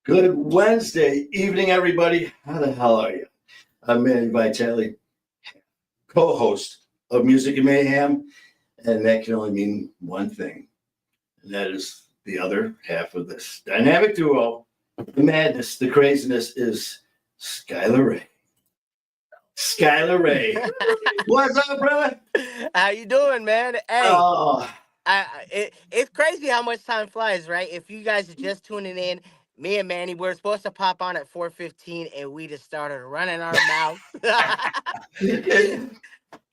Good Wednesday evening, everybody. How the hell are you? I'm Manny Viale, co-host of Music and Mayhem, and that can only mean one thing, and that is the other half of this dynamic duo. The madness, the craziness is Skyler Ray. Skyler Ray. What's up, brother? How you doing, man? Hey, Oh, it's crazy how much time flies, right? If you guys are just tuning in, me and Manny, we're supposed to pop on at 4:15, and we just started running our mouth.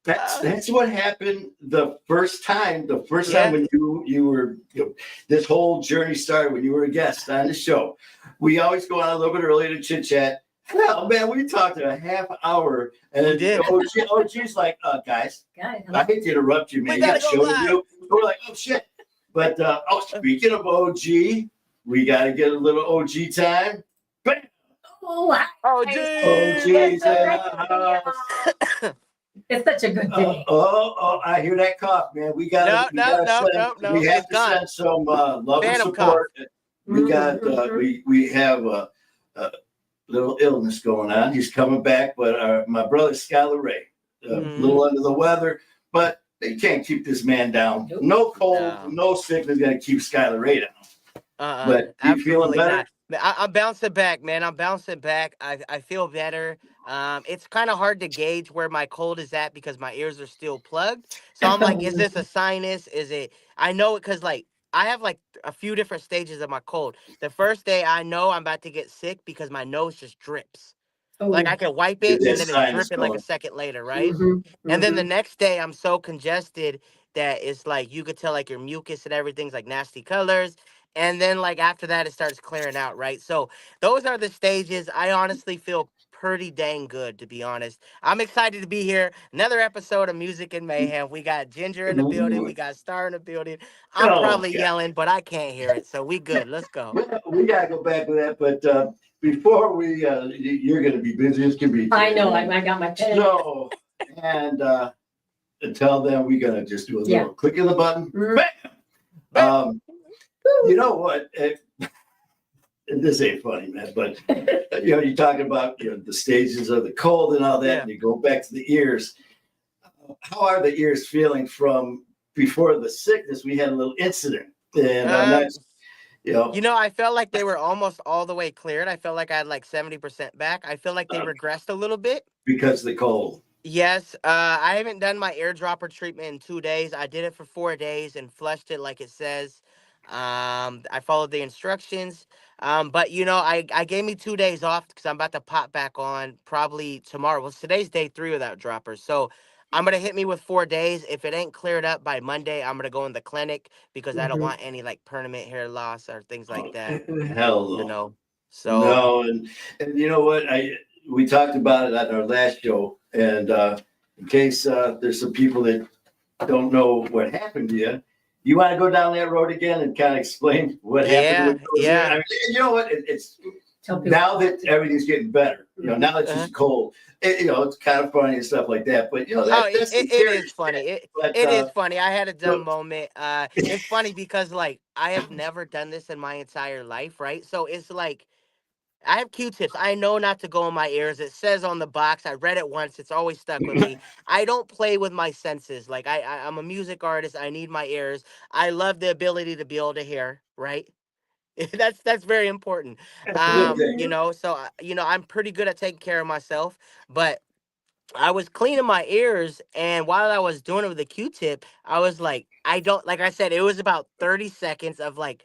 that's what happened the first time. The first time Yeah, when you were this whole journey started when you were a guest on the show. We always go on a little bit early to chit chat. Hell, man, we talked a half hour, and we then did. OG's like, guys, I hate to interrupt you, man. We You got gotta a go show to live. do. We're like, oh shit. But speaking of OG, we got to get a little OG time. Bam! Oh, hi. Oh, OG's geez. in It's so great the to be house. here. It's such a good day. I hear that cough, man. We No, gotta, we no, gotta no, send, no, no. we have It's to gone. send some love and Phantom cough. support. We got, Mhm. we have a little illness going on. He's coming back, but my brother Skyler Ray, a little under the weather, but they can't keep this man down. Nope. No cold, No. no sickness gonna keep Skyler Ray down. But you feeling Absolutely better? not. I'm bouncing back, man. I'm bouncing back. I feel better. It's kind of hard to gauge where my cold is at because my ears are still plugged. So I'm like, is this a sinus? Is it? I know it because like I have like a few different stages of my cold. The first day I know I'm about to get sick because my nose just drips. Like I Oh. can wipe Get it that and then it's sinus dripping like a going. second later, right? Mhm. And then the Mhm. next day, I'm so congested that it's like you could tell like your mucus and everything's like nasty colors. And then like after that, it starts clearing out, right? So those are the stages. I honestly feel pretty dang good, to be honest. I'm excited to be here. Another episode of Music and Mayhem. We got Ginger in the building. We got Star in the building. I'm Oh, probably God. yelling, but I can't hear it. So we good. Let's go. We gotta go back to that, but before we, you're gonna be busy as can be. I know. today. I got my pen. So, and until then, we're gonna just do a little Yeah. click of the button. Mhm. Bam! Bam. You know what? This ain't funny, man, but you're talking about the stages of the cold and all that, Yeah. and you go back to the ears. How are the ears feeling from before the sickness? We had a little incident, and Um, that's you know I felt like they were almost all the way cleared. I felt like I had like 70% back. I feel like they uh, regressed a little bit. because of the cold. Yes, I haven't done my airdropper treatment in 2 days. I did it for 4 days and flushed it like it says. I followed the instructions. But I gave me 2 days off because I'm about to pop back on probably tomorrow. Well, today's day three without droppers, so I'm gonna hit me with 4 days. If it ain't cleared up by Monday, I'm gonna go in the clinic because I don't Mhm. want any like permanent hair loss or things like Oh, that. hell You no. know, so No, and you know what? We talked about it on our last show, and in case there's some people that don't know what happened to you, you want to go down that road again and kind of explain what happened yeah, with those there? I yeah. mean, you know what? It's Tell people. now that everything's getting better. Now that Uh-huh. it's cold, it's kind of funny and stuff like that. But Oh, that's some it is serious funny. shit. It But it is funny. I had a dumb so, moment. It's funny because like I have never done this in my entire life, right? So it's like I have Q-tips. I know not to go in my ears. It says on the box. I read it once. It's always stuck with me. I don't play with my senses. Like I'm a music artist. I need my ears. I love the ability to be able to hear. Right. That's very important. that's a good thing. So I'm pretty good at taking care of myself, but I was cleaning my ears, and while I was doing it with a Q-tip, I was like, I don't like I said, it was about 30 seconds of like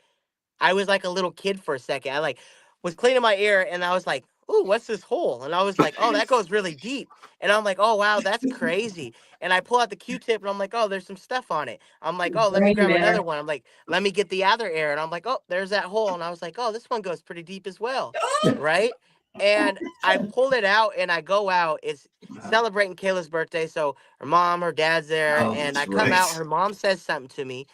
I was like a little kid for a second. I like was cleaning my ear and I was like, "Ooh, what's this hole?" And I was like, "Oh, that goes really deep." And I'm like, "Oh, wow, that's crazy." And I pull out the Q-tip and I'm like, "Oh, there's some stuff on it." I'm like, "Oh, let me Brain grab another matter. one." I'm like, "Let me get the other ear." And I'm like, "Oh, there's that hole." And I was like, "Oh, this one goes pretty deep as well." Right? And I pull it out and I go out. It's celebrating Kayla's birthday, so her mom, her dad's there, Oh, and that's I come out. right. Her mom says something to me.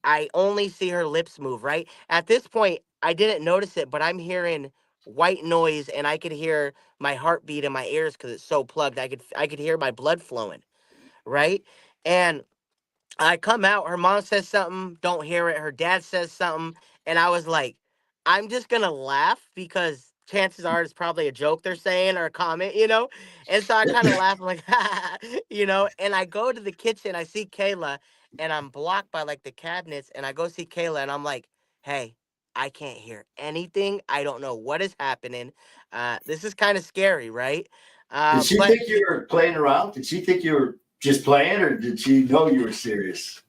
I only see her lips move, right? At this point, I didn't notice it, but I'm hearing white noise and I could hear my heartbeat in my ears because it's so plugged. I could hear my blood flowing, right? And I come out, her mom says something, don't hear it. Her dad says something, and I was like, I'm just gonna laugh because chances are it's probably a joke they're saying or a comment, you know? And so I kind of laugh. I'm like, you know, and I go to the kitchen, I see Kayla, and I'm blocked by like the cabinets, and I go see Kayla and I'm like, hey, I can't hear anything. I don't know what is happening. This is kind of scary, right? Did she But think you were playing around? Did she think you were just playing, or did she know you were serious?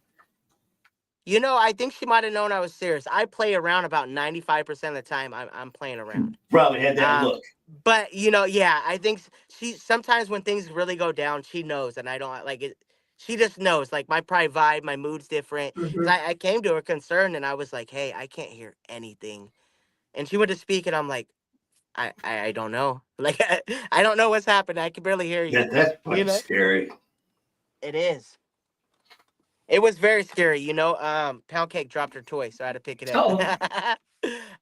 you know, I think she might have known I was serious. I play around about 95% of the time. I'm playing around. Probably had that Um, look. but you know, yeah, I think she sometimes when things really go down, she knows, and I don't like it. She just knows, like my pride vibe, my mood's different. Cause Mhm. I came to her concerned, and I was like, "Hey, I can't hear anything," and she went to speak, and I'm like, I don't know, like I don't know what's happening. I can barely hear you. That's You fucking know, scary. it is. It was very scary, you know. Pound Cake dropped her toy, so I had to pick it up.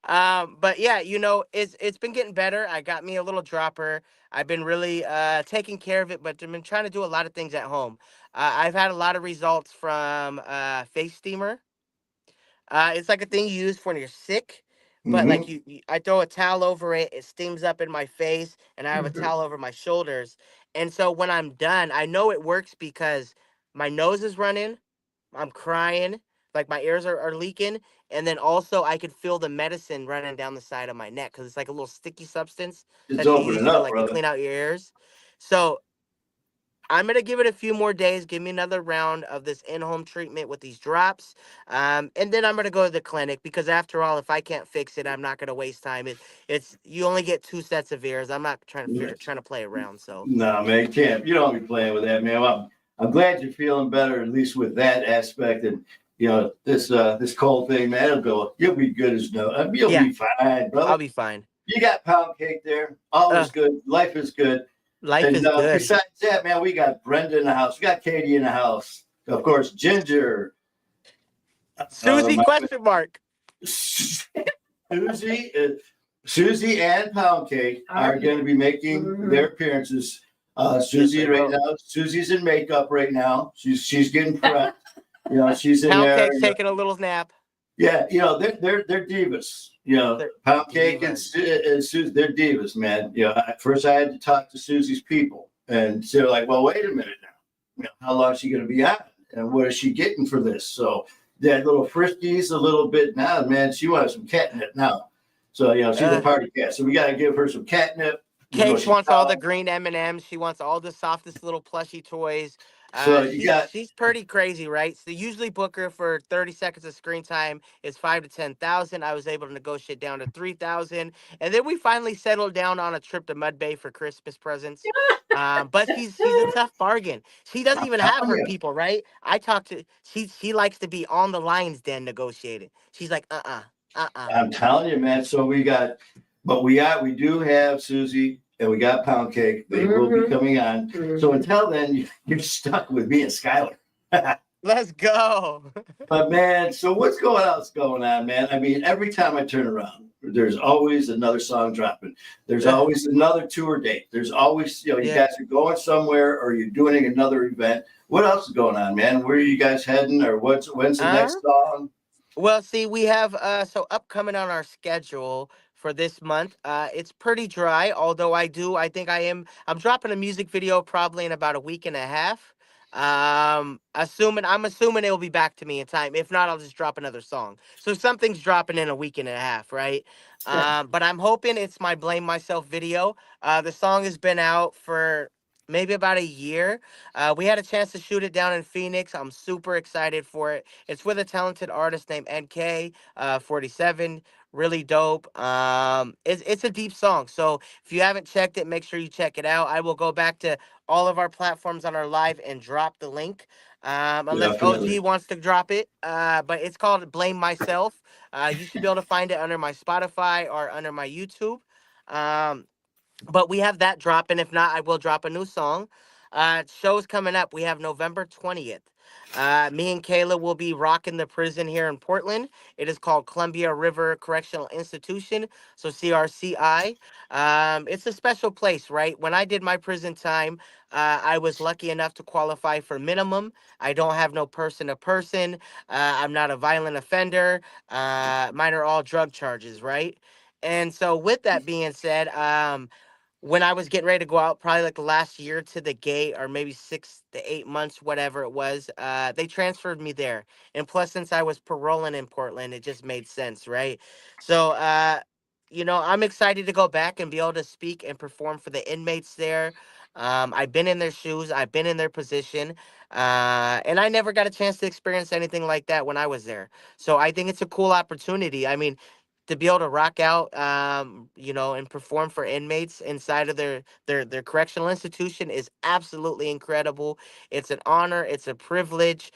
Oh, But yeah, you know, it's been getting better. I got me a little dropper. I've been really taking care of it, but I've been trying to do a lot of things at home. I've had a lot of results from face steamer. It's like a thing you use for when you're sick, but like Hmm. I throw a towel over it, it steams up in my face, and I have a mhm. towel over my shoulders. And so when I'm done, I know it works because my nose is running, I'm crying, like my ears are leaking, and then also I could feel the medicine running down the side of my neck because it's like a little sticky substance It's that you opening use to up, like to brother. clean out your ears. So I'm gonna give it a few more days. Give me another round of this in-home treatment with these drops, and then I'm gonna go to the clinic because after all, if I can't fix it, I'm not gonna waste time. It's you only get two sets of ears. I'm not trying to play around. So No, man, you can't. You don't be playing with that, man. Well, I'm glad you're feeling better, at least with that aspect. And this cold thing, man, it'll go. You'll be good as no. You'll yeah, be fine, I'll brother. be fine. You got pound cake there. All is Uh, good. Life is good. life And is good. besides that, man, we got Brenda in the house. We got Katie in the house. Of course, Ginger. Susie? My Question mark. Susie, Susie and Pound Cake are going to be making their appearances. Yes, Susie they right will. now. Susie's in makeup right now. She's getting prepped. She's in Pound there. cake's taking a little nap. Yeah, they're divas. They're Pound Cake and, divas. and Susie, they're divas, man. At first I had to talk to Susie's people, and so they're like, well, wait a minute now. How long is she going to be on, and what is she getting for this? So that little friskies a little bit now, man. She wants some catnip now. So she's a Uh, party cat. So we got to give her some catnip. Cakes She's wants all the green M&Ms. She wants all the softest little plushy toys. so you She's got she's pretty crazy, right? So usually book her for 30 seconds of screen time is 5 to 10,000. I was able to negotiate down to 3,000, and then we finally settled down on a trip to Mud Bay for Christmas presents. But she's a tough bargain. She doesn't even have telling her you. people, right? I talked to she likes to be on the lion's den negotiating. She's like, uh. I'm telling you, man. So but we do have Susie and we got Pound Cake. They will be coming on. So until then, you're stuck with me and Skyler. Let's go. But man, so what's going on, man? I mean, every time I turn around, there's always another song dropping. There's always another tour date. There's always, you Yeah. guys are going somewhere or you're doing another event. What else is going on, man? Where are you guys heading, or when's the Uh next song? Well, see, we have so upcoming on our schedule for this month. It's pretty dry, although I think I'm dropping a music video probably in about a week and a half. I'm assuming it'll be back to me in time. If not, I'll just drop another song. So something's dropping in a week and a half, right? But I'm hoping it's my Blame Myself video. The song has been out for maybe about a year. We had a chance to shoot it down in Phoenix. I'm super excited for it. It's with a talented artist named NK, 47. Really dope. It's a deep song. So if you haven't checked it, make sure you check it out. I will go back to all of our platforms on our live and drop the link. Unless Definitely. OG wants to drop it. But it's called Blame Myself. You should be able to find it under my Spotify or under my YouTube. Um, but we have that dropping. If not, I will drop a new song. Shows coming up. We have November 20th. Me and Kayla will be rocking the prison here in Portland. It is called Columbia River Correctional Institution, so CRCI. It's a special place, right? When I did my prison time, I was lucky enough to qualify for minimum. I don't have no person to person. I'm not a violent offender. Mine are all drug charges, right? And so, with that being said, when I was getting ready to go out, probably like the last year to the gate, or maybe 6 to 8 months, whatever it was, they transferred me there. And plus, since I was paroling in Portland, it just made sense, right? So, I'm excited to go back and be able to speak and perform for the inmates there. I've been in their shoes, I've been in their position, and I never got a chance to experience anything like that when I was there. So I think it's a cool opportunity. I mean, to be able to rock out, and perform for inmates inside of their correctional institution is absolutely incredible. It's an honor. It's a privilege.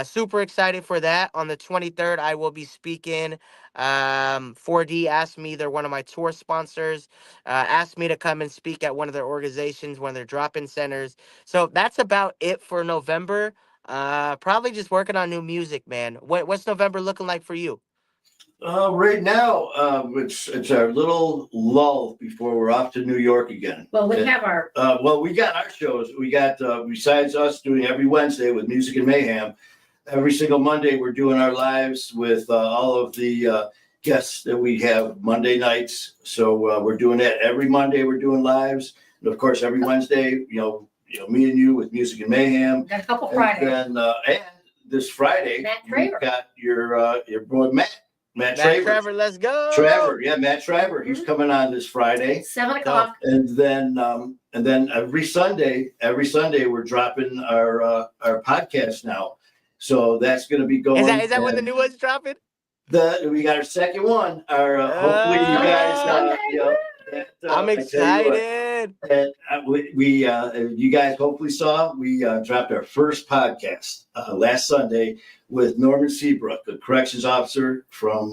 Super excited for that. On the 23rd, I will be speaking. 4D asked me, they're one of my tour sponsors, asked me to come and speak at one of their organizations, one of their drop-in centers. So that's about it for November. Probably just working on new music, man. What's November looking like for you? Right now, it's our little lull before we're off to New York again. Well, we And, have our, we got our shows. We got, besides us doing every Wednesday with Music and Mayhem, every single Monday we're doing our lives with all of the guests that we have Monday nights. So we're doing that every Monday. We're doing lives, and of course every Wednesday, me and you with Music and Mayhem. got a couple And Fridays. then and this Friday, Matt we've Traver. got your boy Matt Matt Traver. Trevor, let's go. Trevor, yeah, Matt Trevor. He's coming on this Friday. 7 o'clock. And then every Sunday we're dropping our podcast now. So that's going to be going. Is that when the new one's dropping? We got our second one. Our hopefully you guys. I'm I tell you what, excited. and you guys hopefully saw we dropped our first podcast last Sunday with Norman Seabrook, a corrections officer from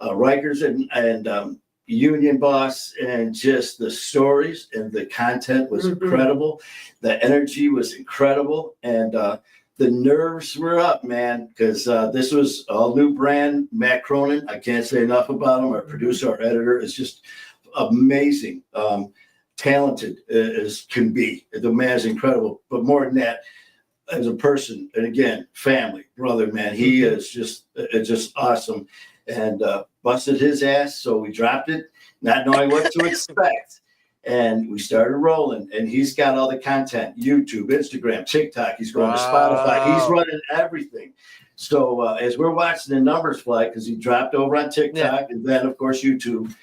Rikers and union boss, and just the stories and the content was incredible. The energy was incredible, and the nerves were up, man, because this was all new brand. Matt Cronin, I can't say enough about him. Our producer, our editor is just amazing, talented as can be. The man is incredible, but more than that, as a person, and again, family, brother, man, he is just awesome, and busted his ass. So we dropped it, not knowing what to expect, and we started rolling. And he's got all the content: YouTube, Instagram, TikTok. He's going to Spotify. He's running everything. So as we're watching the numbers fly, because he dropped over on TikTok and then of course YouTube.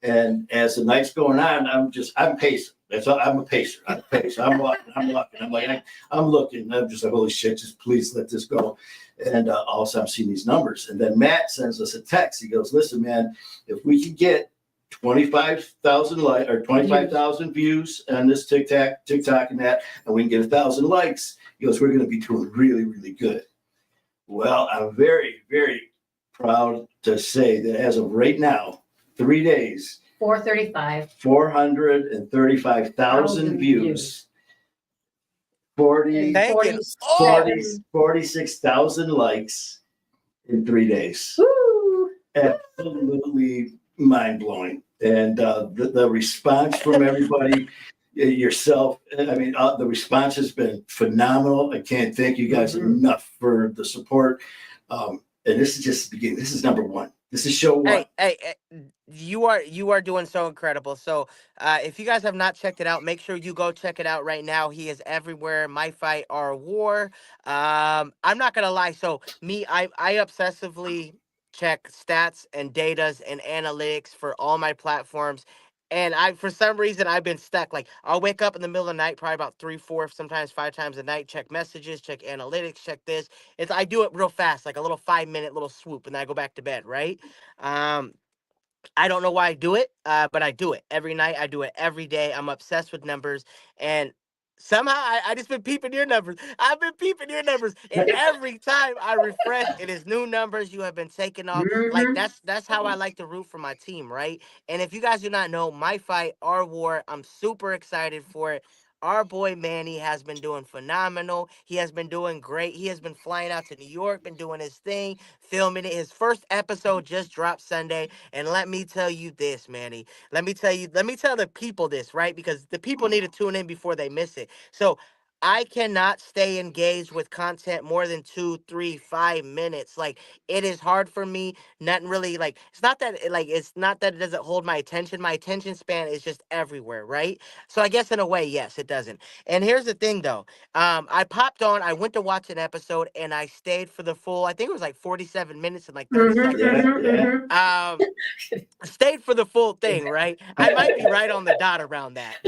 And as the night's going on, I'm pacing. That's all. I'm a pacer. I'm a pacer. I'm walking. I'm like, I'm looking. I'm just like, holy shit, just please let this go. And all of a sudden I'm seeing these numbers. And then Matt sends us a text. He goes, listen, man, if we could get 25,000 or 25,000 views on this TikTok and that, and we can get 1,000 likes, he goes, we're going to be doing really, really good. Well, I'm very, very proud to say that as of right now, 3 days, 435. 435,000 views, 46,000 likes in 3 days. Woo! Absolutely mind blowing. And the response from everybody, yourself, I mean, the response has been phenomenal. I can't thank you guys enough for the support. And this is just the beginning. This is number one. This is show one. Hey, you are doing so incredible. So if you guys have not checked it out, make sure you go check it out right now. He is everywhere. My Fight, Our War. I'm not gonna lie. So I obsessively check stats and datas and analytics for all my platforms. And for some reason, I've been stuck. Like, I'll wake up in the middle of the night, probably about 3, 4, sometimes 5 times a night, check messages, check analytics, check this. I do it real fast, like a little 5-minute little swoop, and then I go back to bed, right? Um, I don't know why I do it, but I do it every night. I do it every day. I'm obsessed with numbers, and somehow I just been peeping your numbers. I've been peeping your numbers, and every time I refresh, it is new numbers. You have been taken off. Like that's how I like to root for my team, right? And if you guys do not know, My Fight, Our War, I'm super excited for it. our boy Manny has been doing phenomenal. He has been doing great. He has been flying out to New York, been doing his thing, filming it. His first episode just dropped Sunday. And let me tell you this, Manny. Let me tell the people this, right? Because the people need to tune in before they miss it. So I cannot stay engaged with content more than 2, 3, 5 minutes. Like, it is hard for me. Nothing really, like, it's not that it doesn't hold my attention. My attention span is just everywhere, right? So I guess in a way, yes, it doesn't. And here's the thing though. I popped on, I went to watch an episode and I stayed for the full, I think it was like 47 minutes and like 30 seconds. Stayed for the full thing, right? I might be right on the dot around that.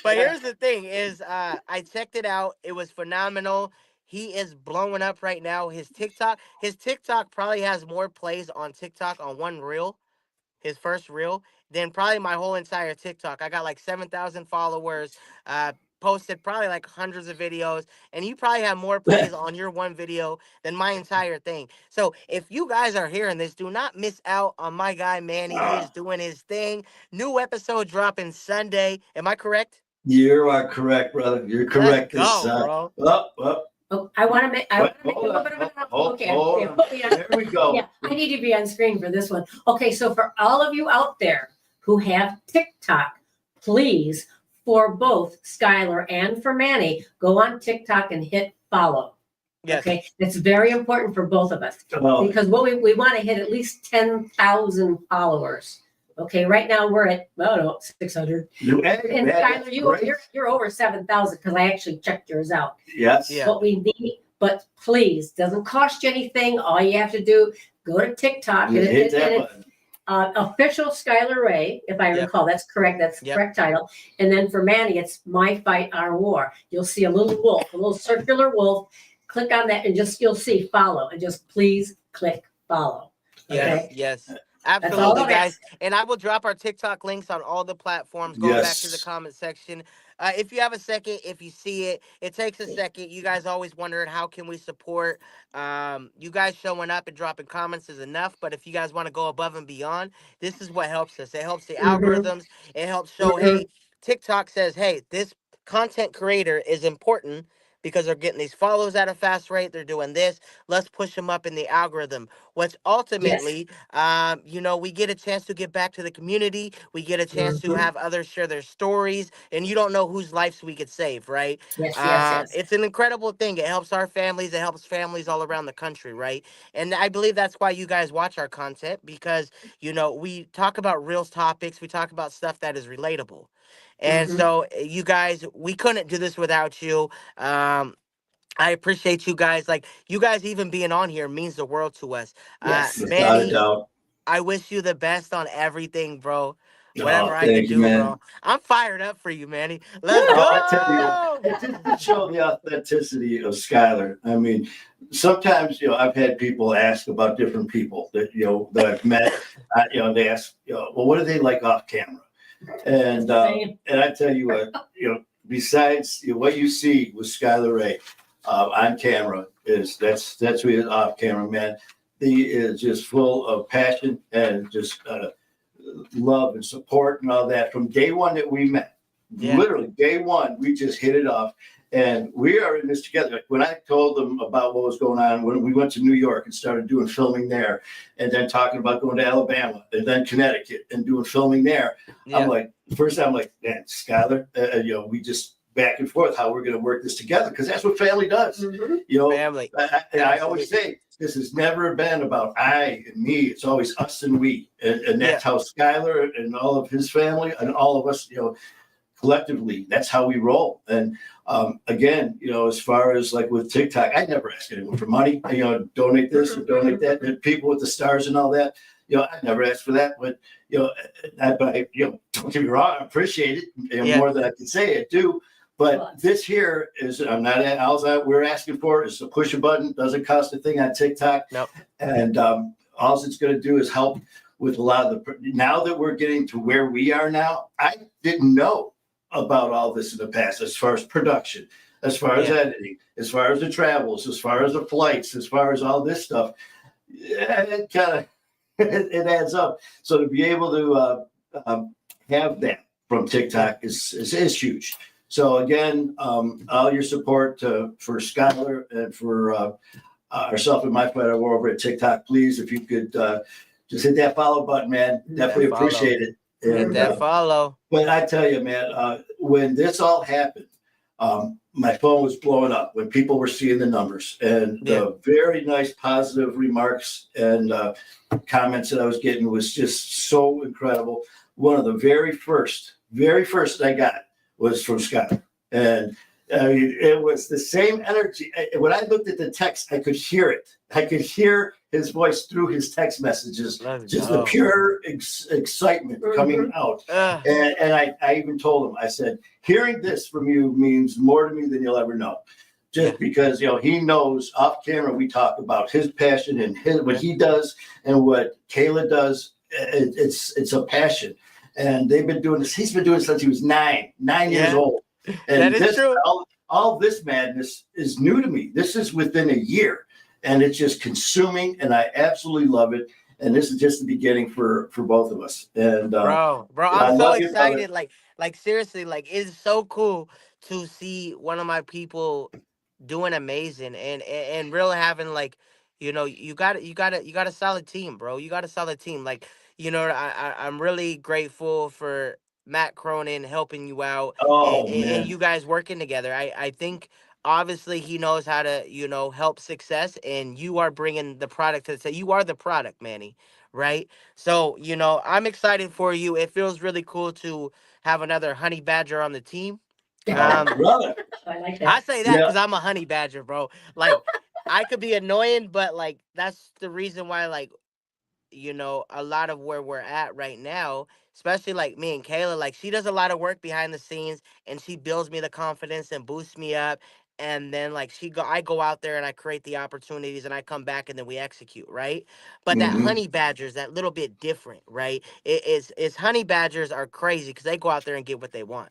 But here's the thing is I checked it out. It was phenomenal. He is blowing up right now. His TikTok probably has more plays on TikTok on one reel, his first reel, than probably my whole entire TikTok. I got like 7,000 followers, posted probably like hundreds of videos, and you probably have more plays on your one video than my entire thing. So if you guys are hearing this, do not miss out on my guy Manny. He is doing his thing. New episode dropping Sunday. Am I correct? You are correct, brother. You're correct. Let's go, bro. Oh, I want to make a little bit of an okay. There we go. Yeah, I need to be on screen for this one. Okay, so for all of you out there who have TikTok, please, for both Skyler and for Manny, go on TikTok and hit follow. Yes. Okay, it's very important for both of us because what we want to hit at least 10,000 followers. Okay, right now we're at 600. And Skyler, you're over 7,000 because I actually checked yours out. Yes. Yeah. What we need, but please, doesn't cost you anything. All you have to do, go to TikTok and Hit that button. Official Skyler Ray, if I recall, that's correct. That's the correct title. And then for Manny, it's My Fight, Our War. You'll see a little wolf, a little circular wolf. Click on that and you'll see follow, and just please click follow. Okay? Yes. Absolutely, guys. And I will drop our TikTok links on all the platforms. Go back to the comment section. If you have a second, if you see it, it takes a second. You guys always wondered how can we support. You guys showing up and dropping comments is enough. But if you guys want to go above and beyond, this is what helps us. It helps the algorithms. It helps show, hey, TikTok says, hey, this content creator is important because they're getting these follows at a fast rate. They're doing this. Let's push them up in the algorithm, which ultimately, we get a chance to get back to the community. We get a chance to have others share their stories, and you don't know whose lives we could save, right? Yes. It's an incredible thing. It helps our families. It helps families all around the country, right? And I believe that's why you guys watch our content because, we talk about real topics. We talk about stuff that is relatable. And so you guys, we couldn't do this without you. I appreciate you guys. Like, you guys even being on here means the world to us. Manny, I wish you the best on everything, bro. Whatever I can do, bro. I'm fired up for you, Manny. Let's go. I tell you, just to show the authenticity of Skyler. I mean, sometimes, I've had people ask about different people that, that I've met. They ask, well, what do they like off camera? And I tell you what, besides what you see with Skyler Ray on camera that's who he is off camera, man. He is just full of passion and just love and support and all that from day one that we met. Literally day one, we just hit it off. And we are in this together. Like when I told them about what was going on, when we went to New York and started doing filming there, and then talking about going to Alabama and then Connecticut and doing filming there, I'm like, first time I'm like, man, Skyler, we just back and forth how we're going to work this together because that's what family does. Family. I always say this has never been about I and me. It's always us and we, and that's how Skyler and all of his family and all of us, collectively, that's how we roll. And again, as far as like with TikTok, I never ask anyone for money. Donate this or donate that. And people with the stars and all that. I never asked for that, but don't get me wrong, I appreciate it more than I can say I do. But this here is all that we're asking for is to push a button. Doesn't cost a thing on TikTok. Nope. And all it's going to do is help with a lot of now that we're getting to where we are now. I didn't know about all this in the past, as far as production, as far as editing, as far as the travels, as far as the flights, as far as all this stuff. It kind of it adds up. So to be able to have that from TikTok is huge. So again, all your support for Skyler and for ourselves and my friend over at TikTok, please, if you could just hit that follow button, man. Definitely appreciate it. Hit And that follow. but I tell you, man, when this all happened, my phone was blowing up when people were seeing the numbers and the very nice positive remarks and comments that I was getting was just so incredible. One of the very first I got was from Scott. And I mean, it was the same energy. When I looked at the text, I could hear it. I could hear his voice through his text messages, just the pure excitement coming out. And I even told him, I said, hearing this from you means more to me than you'll ever know. Just because, you know, he knows off camera, we talk about his passion and what he does and what Kayla does. It's a passion. And they've been doing this. He's been doing it since he was nine years old. And that is true. All this madness is new to me. This is within a year, and it's just consuming, and I absolutely love it. And this is just the beginning for both of us. And bro, I'm so excited. Like seriously, like it's so cool to see one of my people doing amazing and really having like, you know, you got a solid team, bro. You got a solid team. Like, you know, I'm really grateful for Matt Cronin helping you out and you guys working together. I think obviously he knows how to, you know, help success, and you are bringing the product to say you are the product, Manny, right? So, you know, I'm excited for you. It feels really cool to have another honey badger on the team. brother. I like that. I say that because I'm a honey badger, bro. Like, I could be annoying, but like that's the reason why, like, you know, a lot of where we're at right now, especially like me and Kayla, like she does a lot of work behind the scenes and she builds me the confidence and boosts me up. And then like I go out there and I create the opportunities and I come back and then we execute, right? But that honey badgers, that little bit different, right? It's honey badgers are crazy because they go out there and get what they want.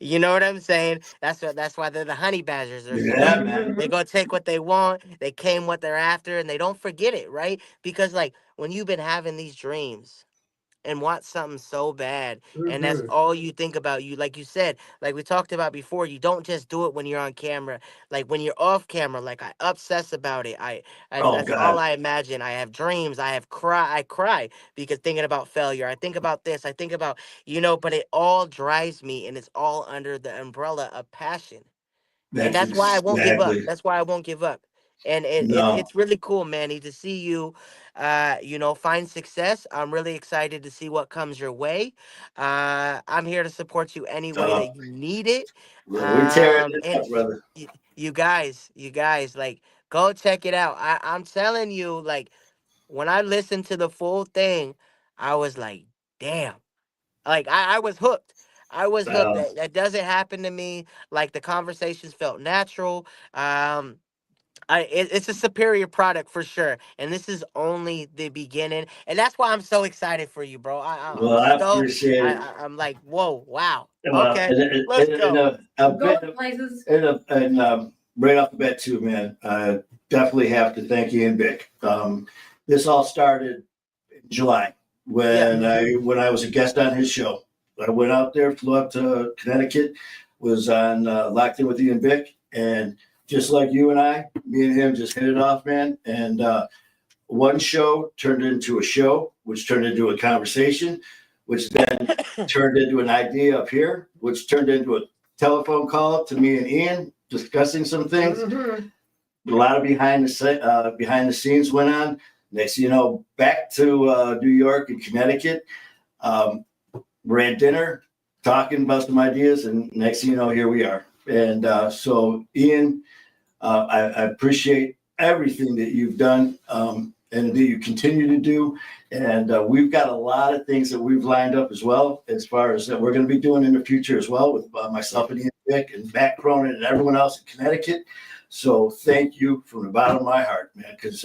You know what I'm saying? That's why they're the honey badgers. They're Yeah, sweet. man. They go take what they want. They came what they're after, and they don't forget it, right? Because like when you've been having these dreams and want something so bad, and that's all you think about, you like you said, like we talked about before, you don't just do it when you're on camera. Like when you're off camera, like I obsess about it. Oh That's all God. I imagine. I have dreams. I cry because thinking about failure. I think about this. I think about, you know, but it all drives me, and it's all under the umbrella of passion. And That's that's why I won't give up. exactly. That's why I won't give up. And No. it's really cool, Manny, to see you, you know, find success. I'm really excited to see what comes your way. I'm here to support you any way Uh, that you need it. we tearing it And up, brother. you guys, like, go check it out. I'm telling you, like, when I listened to the full thing, I was like, damn. Like I was hooked. I was hooked. Uh, That doesn't happen to me. Like the conversations felt natural. Um, it's a superior product for sure, and this is only the beginning. And that's why I'm so excited for you, bro. I'm well, I stoked. appreciate it. I'm like, whoa, wow. Well, Okay, let's go. a Go bit, places. and right off the bat too, man. I definitely have to thank Ian Bick. This all started in July when I was a guest on his show. I went out there, flew up to Connecticut, was on locked in with Ian Bick, and just like you and I, me and him just hit it off, man. And one show turned into a show, which turned into a conversation, which then turned into an idea up here, which turned into a telephone call to me and Ian discussing some things. A lot of behind the scenes went on. Next, you know, back to New York and Connecticut. We're at dinner talking about some ideas, and next thing you know, here we are. And so, Ian, I appreciate everything that you've done and that you continue to do. And we've got a lot of things that we've lined up as well, as far as that we're going to be doing in the future as well with myself and Ian Vick and Matt Cronin and everyone else in Connecticut. So thank you from the bottom of my heart, man, because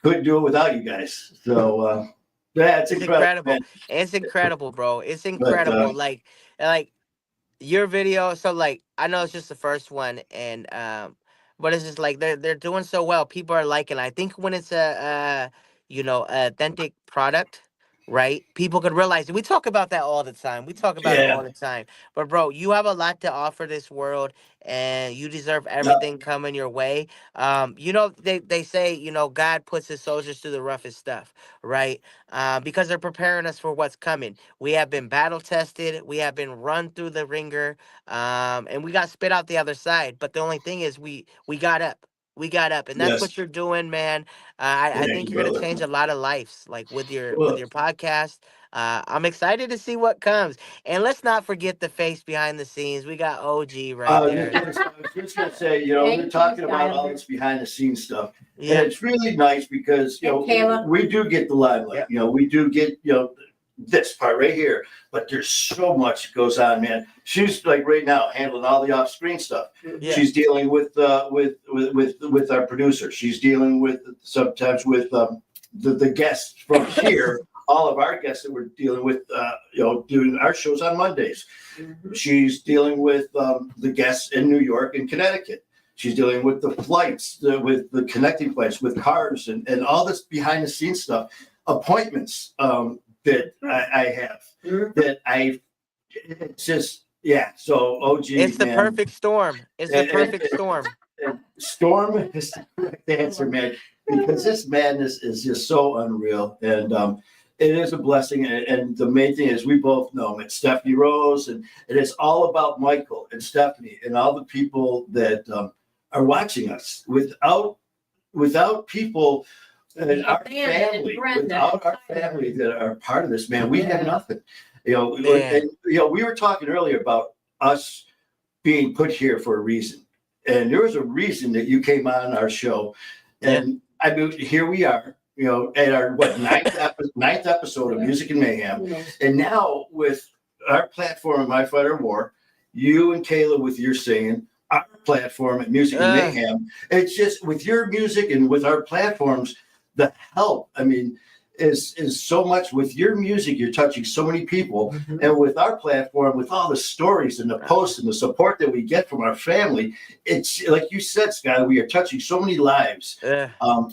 couldn't do it without you guys. So yeah, it's incredible. Man. It's incredible, bro. It's But incredible. Like your video. So like I know it's just the first one, and but it's just like they're doing so well. People are liking it. I think when it's a you know, authentic product, right? People could realize it. We talk about that all the time. We talk about it all Yeah. the time. But bro, you have a lot to offer this world, and you deserve Yeah. everything coming your way. They say, God puts his soldiers through the roughest stuff, right? Because they're preparing us for what's coming. We have been battle tested. We have been run through the ringer, and we got spit out the other side. But the only thing is, we got up. We got up, and that's Yes. what you're doing, man. I Thank think you, you're gonna brother. change a lot of lives, like with Well, your podcast. I'm excited to see what comes, and let's not forget the face behind the scenes. We got OG right there. I was just gonna say, Thank we're you, talking about all Skyler. this behind the scenes stuff, and Yeah, it's really nice because And Kayla. we do get the limelight. yeah, We do get this part right here, but there's so much that goes on, man. She's like right now handling all the off screen stuff. yeah. She's dealing with our producer. She's dealing with sometimes with the guests from here. All of our guests that we're dealing with, doing our shows on Mondays. Mhm. She's dealing with the guests in New York and Connecticut. She's dealing with the flights, with the connecting flights, with cars, and all this behind the scenes stuff, appointments that I have. Mhm. It's just, yeah. So OG, It's the man, perfect storm. It's the and, and, perfect storm. and Storm is the correct answer, man, because this madness is just so unreal, and it is a blessing. And the main thing is, we both know it's Stephanie Rose, and it's all about Michael and Stephanie and all the people that are watching us. Without people and our Amanda and family, Brenda without our and Tyler. family that are part of this, man, we have nothing. Man. And we were talking earlier about us being put here for a reason. And there was a reason that you came on our show. And I mean, here we are, at our ninth episode of Music and Mayhem. Yes. And now with our platform, My Fighter War, you and Kayla with your singing, our platform at Music and Mayhem, it's just with your music and with our platforms, the help, I mean, is so much. With your music, you're touching so many people. Mhm. And with our platform, with all the stories and the posts and the support that we get from our family, it's like you said, Scott, we are touching so many lives. And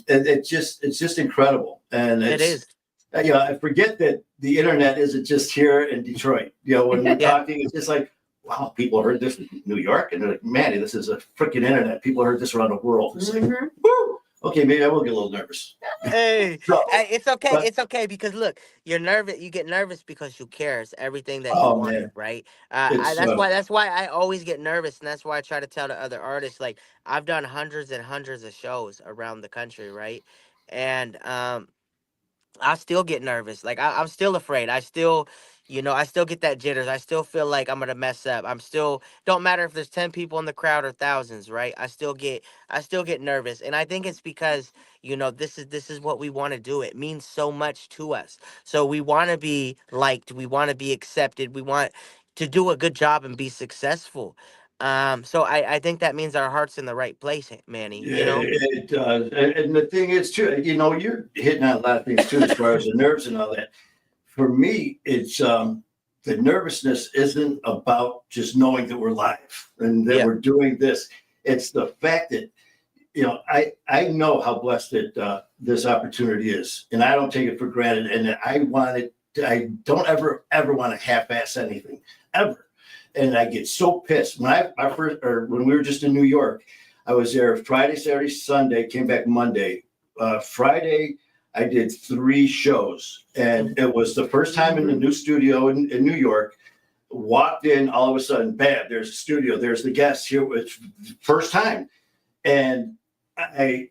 it's just incredible. And It is. I forget that the internet isn't just here in Detroit. When we're Yeah. talking, it's just like, wow, people heard this in New York, and they're like, Manny, this is a freaking internet. People heard this around the world. It's like, Mhm. woo! Okay, maybe I will get a little nervous. Hey, So, it's okay. but- It's okay because look, you're nervous. You get nervous because you care. It's everything that you Oh, want, man. right? It's That's why I always get nervous, and that's why I try to tell the other artists. Like I've done hundreds and hundreds of shows around the country, right? And I still get nervous. Like I'm still afraid. I still get that jitters. I still feel like I'm gonna mess up. I'm still don't matter if there's 10 people in the crowd or thousands, right? I still get nervous, and I think it's because this is what we want to do. It means so much to us. So we want to be liked. We want to be accepted. We want to do a good job and be successful. So I think that means our heart's in the right place, Manny. Yeah, it does. And the thing is, too, you're hitting on a lot of things, too, as far as the nerves and all that. For me, it's the nervousness isn't about just knowing that we're live and that Yeah. we're doing this. It's the fact that, I know how blessed that this opportunity is, and I don't take it for granted. And I don't ever want to half-ass anything, ever. And I get so pissed when we were just in New York. I was there Friday, Saturday, Sunday, came back Monday. Friday, I did 3 shows, and it was the first time in the new studio in New York. Walked in, all of a sudden, bam, there's the studio, there's the guests here. It's first time. And I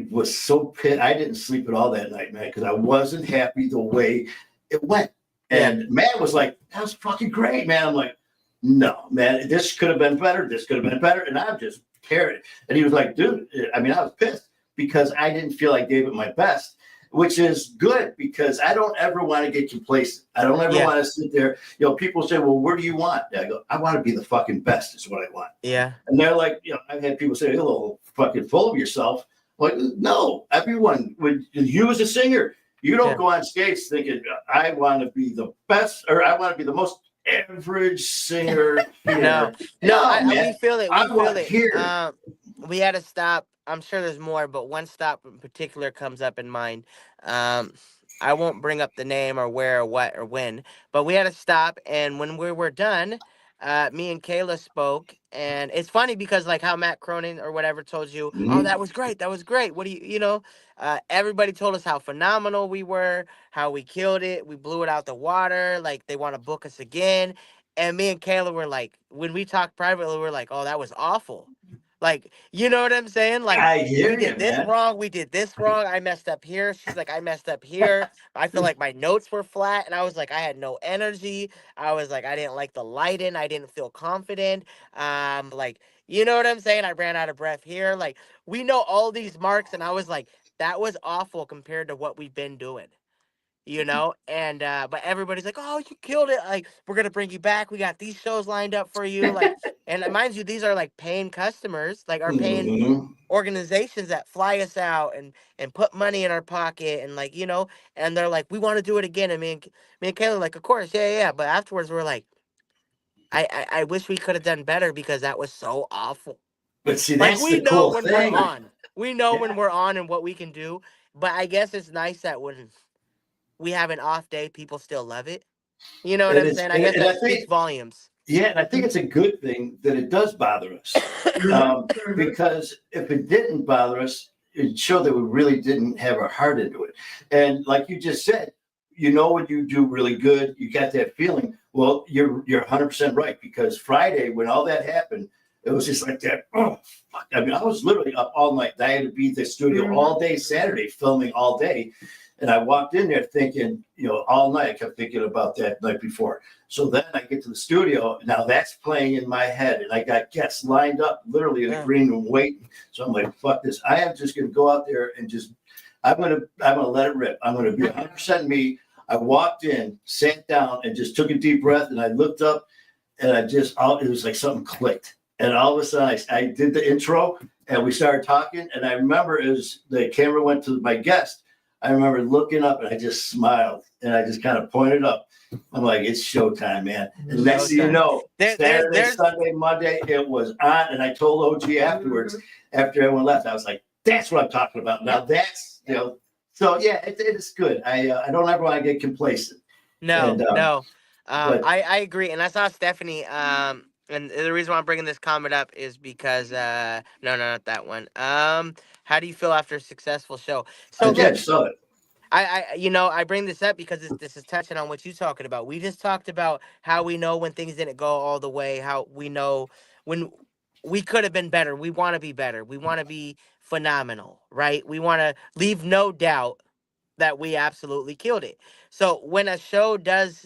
was so pissed. I didn't sleep at all that night, man, because I wasn't happy the way it went. And Matt was like, that was fucking great, man. I'm like, no, man, this could have been better. This could have been better. And I'm just carried. And he was like, dude, I mean, I was pissed because I didn't feel I gave it my best, which is good because I don't ever want to get complacent. I don't ever want to sit there. People say, well, what do you want? I go, I want to be the fucking best is what I want. Yeah. And they're like, I've had people say, you're a little fucking full of yourself. I'm like, no, everyone, you as a singer, you don't go on stage thinking, I want to be the best or I want to be the most average singer here. We feel it. We I feel want it. here. We had to stop. I'm sure there's more, but one stop in particular comes up in mind. I won't bring up the name or where or what or when, but we had to stop. And when we were done, me and Kayla spoke. And it's funny because, like, how Matt Cronin or whatever told you, oh, Mhm. that was great. That was great. What do you know? Everybody told us how phenomenal we were, how we killed it. We blew it out the water. Like, they want to book us again. And me and Kayla were like, when we talked privately, we're like, oh, that was awful. Like, you know what I'm saying? Like, I we hear you, did this man. wrong. We did this wrong. I messed up here. She's like, I messed up here. I feel like my notes were flat. And I was like, I had no energy. I was like, I didn't like the lighting. I didn't feel confident. Like, you know what I'm saying? I ran out of breath here. Like, we know all these marks. And I was like, that was awful compared to what we've been doing. And but everybody's like, oh, you killed it. Like, we're gonna bring you back. We got these shows lined up for you. Like, and mind you, these are like paying customers, like our paying Mhm. organizations that fly us out and put money in our pocket and and they're like, we want to do it again. And me and Kayla are like, of course, yeah, yeah, yeah. But afterwards we're like, I wish we could have done better because that was so awful. But see, Like, that's we the know cool when we're thing. on. We know when Yeah, we're on and what we can do. But I guess it's nice that when we have an off day, people still love it. You know what and I'm it's saying? I and, guess and I that speaks think volumes. yeah, and I think it's a good thing that it does bother us. Because if it didn't bother us, it showed that we really didn't have our heart into it. And like you just said, when you do really good, you got that feeling. Well, you're 100% right because Friday when all that happened, it was just like that. Oh, fuck. I mean, I was literally up all night. I had to be at the studio all day Saturday, filming all day. And I walked in there thinking, all night I kept thinking about that night before. So then I get to the studio. Now that's playing in my head, and I got guests lined up literally in the Yeah. green room waiting. So I'm like, "Fuck this! I am just going to go out there and I'm gonna let it rip. I'm going to be 100% me." I walked in, sat down, and just took a deep breath, and I looked up, and it was like something clicked, and all of a sudden I did the intro, and we started talking, and I remember as the camera went to my guest, I remember looking up, and I just smiled, and I just kind of pointed up. I'm like, it's showtime, man. And next thing you Showtime. know, Saturday, There's Sunday, Monday, it was on. And I told OG afterwards, after everyone left, I was like, that's what I'm talking about. Now so yeah, it is good. I don't ever want to get complacent. no, And no. but I agree, and I saw Stephanie. And the reason why I'm bringing this comment up is because no, not that one. How do you feel after a successful show? So again, look, so it. I bring this up because this is touching on what you're talking about. We just talked about how we know when things didn't go all the way, how we know when we could have been better. We want to be better. We want to be phenomenal, right? We want to leave no doubt that we absolutely killed it. So when a show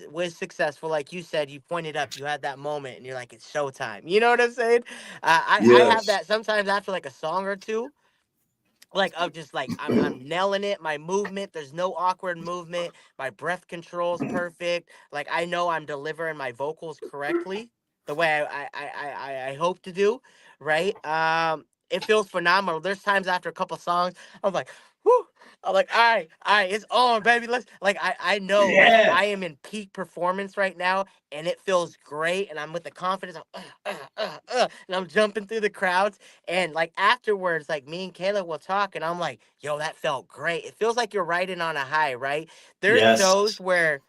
was successful, like you said, you pointed up, you had that moment, and you're like, it's showtime. You know what I'm saying? I have Yes. that sometimes after like a song or two, like of just like I'm nailing it. My movement, there's no awkward movement. My breath control's perfect. Like, I know I'm delivering my vocals correctly, the way I hope to do. Right? It feels phenomenal. There's times after a couple songs, I'm like, whoo. I'm like, all right, it's on, baby. Let's like I know like Yeah. I am in peak performance right now, and it feels great, and I'm with the confidence. And I'm jumping through the crowds. And like afterwards, like me and Kayla will talk, and I'm like, yo, that felt great. It feels like you're riding on a high, right? There's Yes. shows where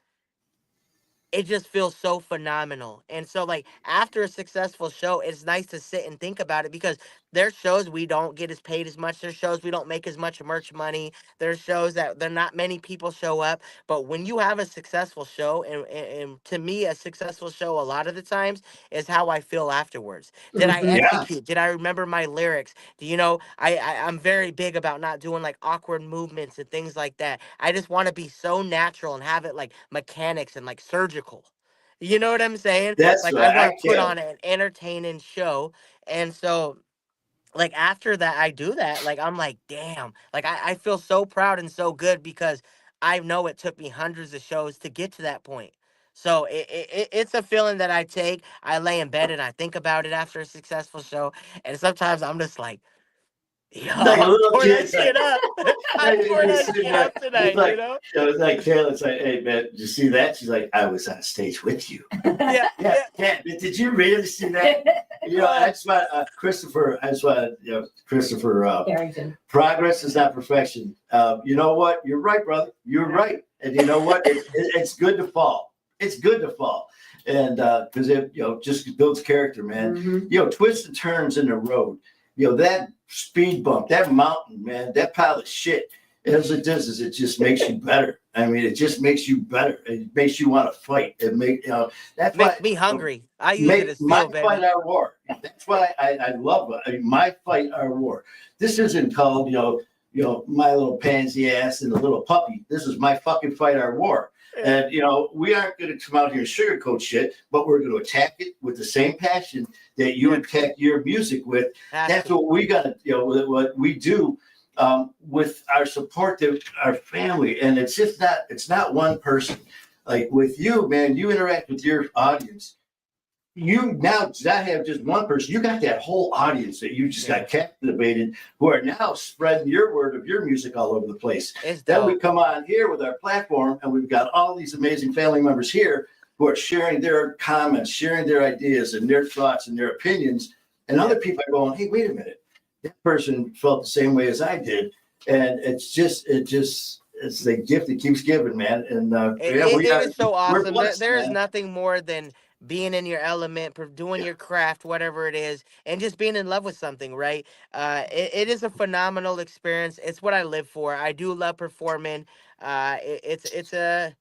it just feels so phenomenal. And so, like, after a successful show, it's nice to sit and think about it because there's shows we don't get as paid as much. There's shows we don't make as much merch money. There's shows that there not many people show up. But when you have a successful show, and to me, a successful show a lot of the times is how I feel afterwards. Did I Yeah. execute? Did I remember my lyrics? Do you know, I'm very big about not doing like awkward movements and things like that. I just want to be so natural and have it like mechanics and like surgical. You know what I'm saying? That's Like, I right. want I to put can't. on an entertaining show. And so, like, after that, I do that. Like, I'm like, damn. Like, I feel so proud and so good because I know it took me hundreds of shows to get to that point. So it's a feeling that I take. I lay in bed and I think about it after a successful show. And sometimes I'm just like, Like a little tore that kid, shit up. I tore that shit up tonight, it's like, you know? It's like Kayla's like, hey man, did you see that? She's like, I was on stage with you. Yeah. But did you really see that? That's why Christopher. Christopher. Carrington. Progress is not perfection. You know what? You're right, brother. You're right. And you know what? It's good to fall. It's good to fall, and because it just builds character, man. Mm-hmm. Twists and turns in the road. That speed bump, that mountain, man, that pile of shit. As it does is it just makes you better. I mean, it just makes you better. It makes you want to fight. It that's Makes why, me hungry. I use it as my fuel, baby. fight our war. That's why I love it. I mean, my fight our war. This isn't called my little pansy ass and the little puppy. This is my fucking fight our war. And we aren't going to come out here and sugarcoat shit, but we're going to attack it with the same passion that you attack your music with. That's what we got to, what we do with our support to our family. And it's not one person. Like with you, man, you interact with your audience. You now do not have just one person. You got that whole audience that you just got captivated, who are now spreading your word of your music all over the place. Then we come on here with our platform, and we've got all these amazing family members here who are sharing their comments, sharing their ideas and their thoughts and their opinions. And other people are going, hey, wait a minute. That person felt the same way as I did. And it's the gift that keeps giving, man. And it is so awesome. Blessed, there is man. nothing more than being in your element, doing your craft, whatever it is, and just being in love with something, right? It is a phenomenal experience. It's what I live for. I do love performing. It's a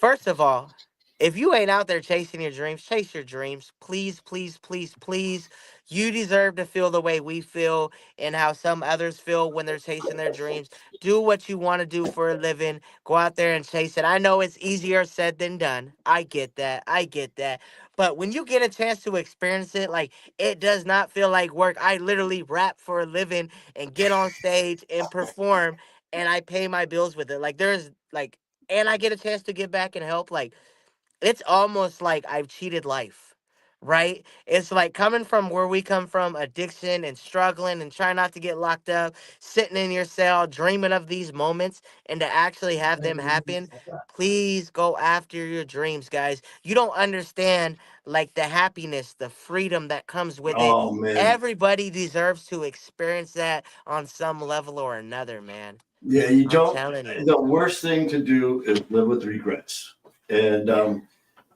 First of all, if you ain't out there chasing your dreams, chase your dreams. Please, please, please, please. You deserve to feel the way we feel and how some others feel when they're chasing their dreams. Do what you want to do for a living. Go out there and chase it. I know it's easier said than done. I get that. I get that. But when you get a chance to experience it, like, it does not feel like work. I literally rap for a living and get on stage and perform, and I pay my bills with it. And I get a chance to give back and help. Like, it's almost like I've cheated life, right? It's like coming from where we come from, addiction and struggling and trying not to get locked up, sitting in your cell, dreaming of these moments, and to actually have them happen. Please go after your dreams, guys. You don't understand, like, the happiness, the freedom that comes with it. Oh man. Everybody deserves to experience that on some level or another, man. Yeah, you I'm don't. telling you. The worst thing to do is live with regrets, and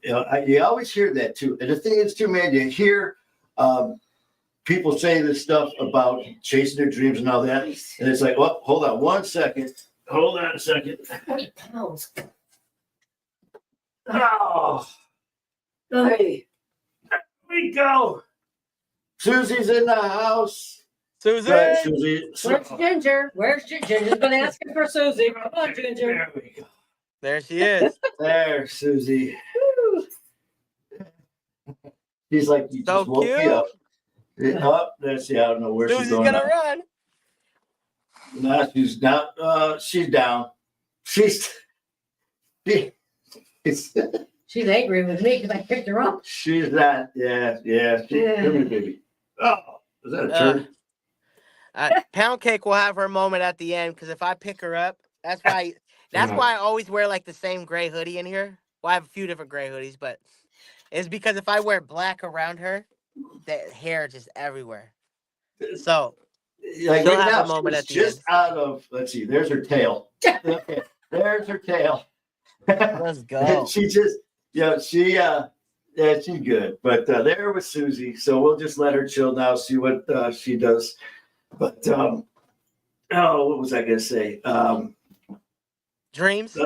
you always hear that too. And the thing is, too, man, you hear people say this stuff about chasing their dreams and all that, and it's like, well, hold on one second. Hold on a second. 20 pounds. Oh, hey, there we go. Susie's in the house. Susie! Right, Susie. Where's Ginger? Where's Ginger? Ginger's been asking for Susie. Come on, Ginger. There we go. There she is. There, Susie. She's like, you So just woke me cute. up. Oh, let's see. I don't know where Susie's she's going. gonna run. No, she's not. She's down. She's angry with me because I picked her up. she's not. Yeah. Come here, baby. Oh, is that a turn? Pound Cake will have her moment at the end because if I pick her up, that's why I always wear like the same gray hoodie in here. Well, I have a few different gray hoodies, but it's because if I wear black around her, the hair just everywhere. So Like she'll right have now, a moment she's at the just end. out of. Let's see. There's her tail. Okay, there's her tail. Let's go. She just, she's good. But there was Susie. So we'll just let her chill now, see what she does. But what was I gonna say? Dreams.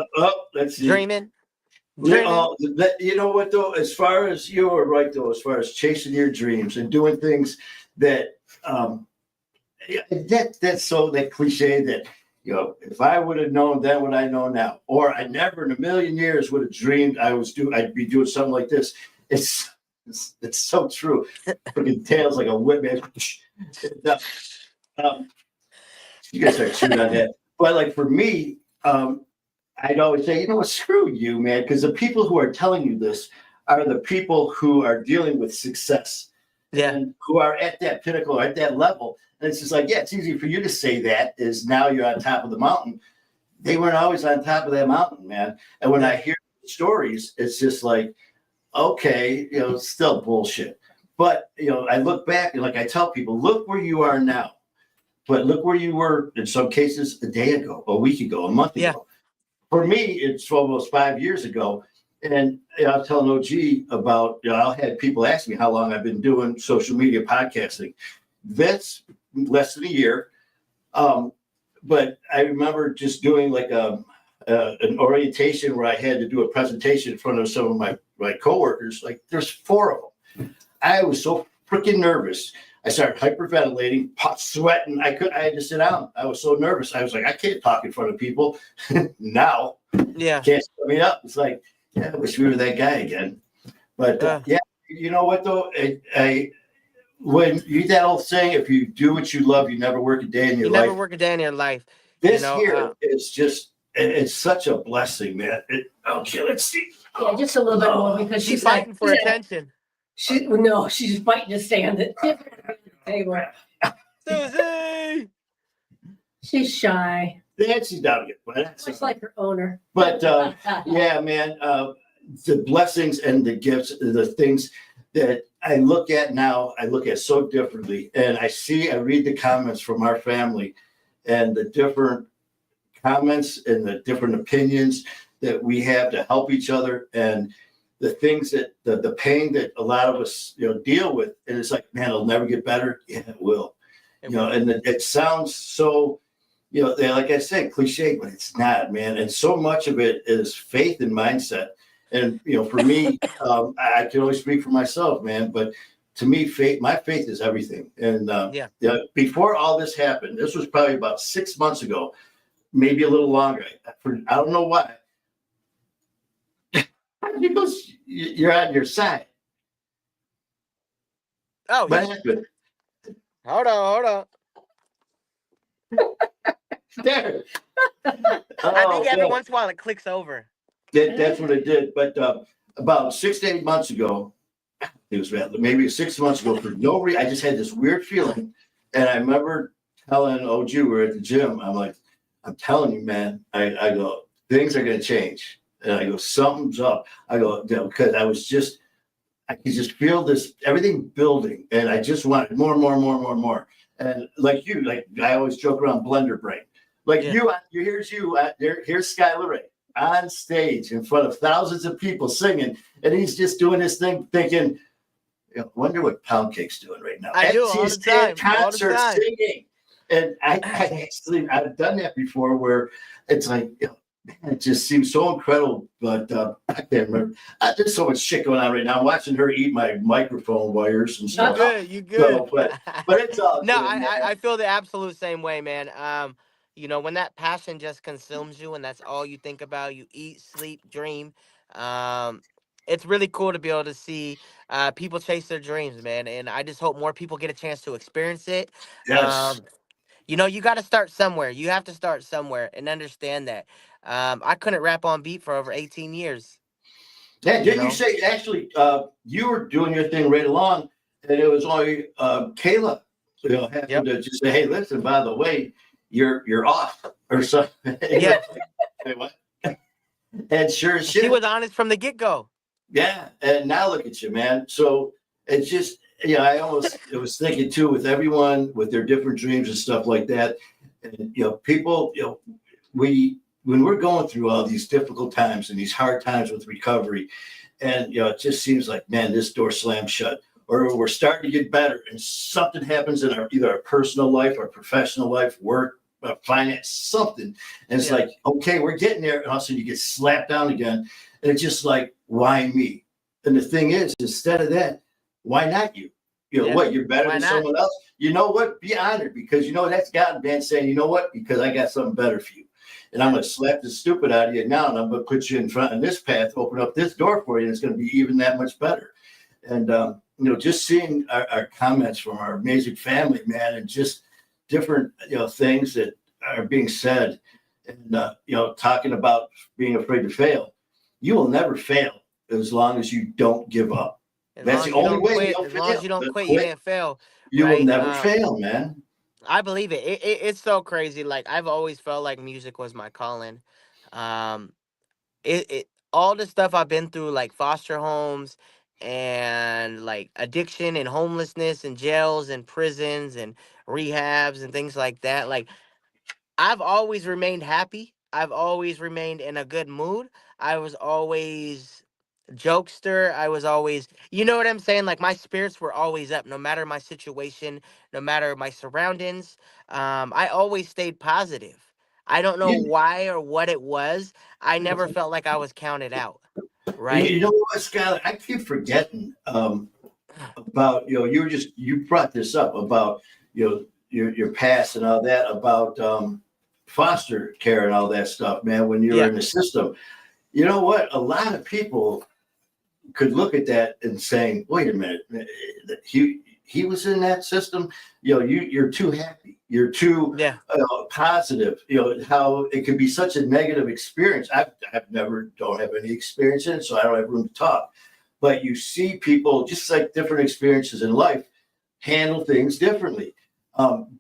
Let's see. Dreaming. You know what though? As far as you were right though, as far as chasing your dreams and doing things that that's so that cliche that if I would have known then what I know now, or I never in a million years would have dreamed I'd be doing something like this. It's so true. Fucking tails like a whip, man. You guys are chewing on that. But like for me, I'd always say, screw you, man, because the people who are telling you this are the people who are dealing with success. Yeah. and who are at that pinnacle or at that level. And it's just like, yeah, it's easy for you to say that is now you're on top of the mountain. They weren't always on top of that mountain, man. And when I hear stories, it's just like, okay, it's still bullshit. But, I look back and like I tell people, look where you are now. But look where you were in some cases a day ago, a week ago, a month ago. For me, it's almost 5 years ago. And I was telling OG about, I'll have people ask me how long I've been doing social media podcasting. That's less than a year. But I remember just doing like an orientation where I had to do a presentation in front of some of my coworkers. Like there's 4 of them. I was so freaking nervous. I started hyperventilating, sweating. I had to sit down. I was so nervous. I was like, I can't talk in front of people now. Yeah. Can't set me up. It's like, I wish we were that guy again. But you know what though? When you that old saying, if you do what you love, you never work a day in your life. You never work a day in your life. This here is just, it's such a blessing, man. Okay, let's see. Yeah, just a little bit more because She's fighting for attention. She's fighting to stay on the table. Susie! She's shy. She's down again. But that's Much like her owner. But yeah, man, the blessings and the gifts, the things that I look at now, I look at so differently. And I read the comments from our family and the different comments and the different opinions that we have to help each other and the things that the pain that a lot of us, deal with. And it's like, man, it'll never get better. Yeah, it will. And it sounds so, like I said, cliche, but it's not, man. And so much of it is faith and mindset. And, for me, I can only speak for myself, man, but to me, my faith is everything. And before all this happened, this was probably about 6 months ago, maybe a little longer. I don't know why. Because you're on your side. Oh, what happened? Hold on. There. I think every once in a while it clicks over. That's what it did. But about 6 to 8 months ago, it was maybe 6 months ago, for no reason, I just had this weird feeling. And I remember telling OG, we were at the gym, I'm like, I'm telling you, man, I go, things are going to change. And I go, something's up. I go, because I could just feel this, everything building. And I just wanted more and more and more and more and more. And like I always joke around blender brain. Like here's Skyler Ray on stage in front of thousands of people singing. And he's just doing this thing thinking, wonder what Pound Cake's doing right now. I do all the time. Concert singing. And I've done that before where it's like, man, it just seems so incredible, but I can't remember. There's so much shit going on right now. I'm watching her eat my microphone wires and stuff. You good. So, but it's all no, good, I feel the absolute same way, man. When that passion just consumes you and that's all you think about, you eat, sleep, dream. It's really cool to be able to see people chase their dreams, man. And I just hope more people get a chance to experience it. Yes. You got to start somewhere. You have to start somewhere and understand that. I couldn't rap on beat for over 18 years. Yeah, didn't you say, actually, you were doing your thing right along, and it was only Kayla, happened to just say, hey, listen, by the way, you're off or something. Yeah. Hey, what? And sure as shit. He was honest from the get-go. Yeah, and now look at you, man. So it's just, I was thinking too, with everyone with their different dreams and stuff like that, and people, when we're going through all these difficult times and these hard times with recovery, and it just seems like, man, this door slammed shut, or we're starting to get better, and something happens in either our personal life, our professional life, work, finance, something, and it's like, okay, we're getting there, and all of a sudden you get slapped down again, and it's just like, why me? And the thing is, instead of that, why not you? What, you're better than someone else? You know what? Be honored, because that's God, man, saying, you know what? Because I got something better for you. And I'm going to slap the stupid out of you now, and I'm going to put you in front of this path, open up this door for you, and it's going to be even that much better. And, just seeing our comments from our amazing family, man, and just different, things that are being said, and, talking about being afraid to fail. You will never fail as long as you don't give up. That's the only way you'll As long as fail. you don't The quit, you quit, can't fail, you will right? never fail, man. I believe it. It's so crazy. Like I've always felt like music was my calling. Um, it all the stuff I've been through, like foster homes and like addiction and homelessness and jails and prisons and rehabs and things like that. Like I've always remained happy. I've always remained in a good mood. I was always jokester. I was always, you know what I'm saying? Like my spirits were always up, no matter my situation, no matter my surroundings. I always stayed positive. I don't know You, why or what it was. I never felt like I was counted out. Right? you know what, Skyler? I keep forgetting about you brought this up about your past and all that about foster care and all that stuff, man. When you were Yeah. in the system, you know what? A lot of people could look at that and saying, "Wait a minute, he was in that system. You're too happy. You're too Yeah. positive. How it could be such a negative experience. I've never don't have any experience in it, so I don't have room to talk. But you see people just like different experiences in life handle things differently.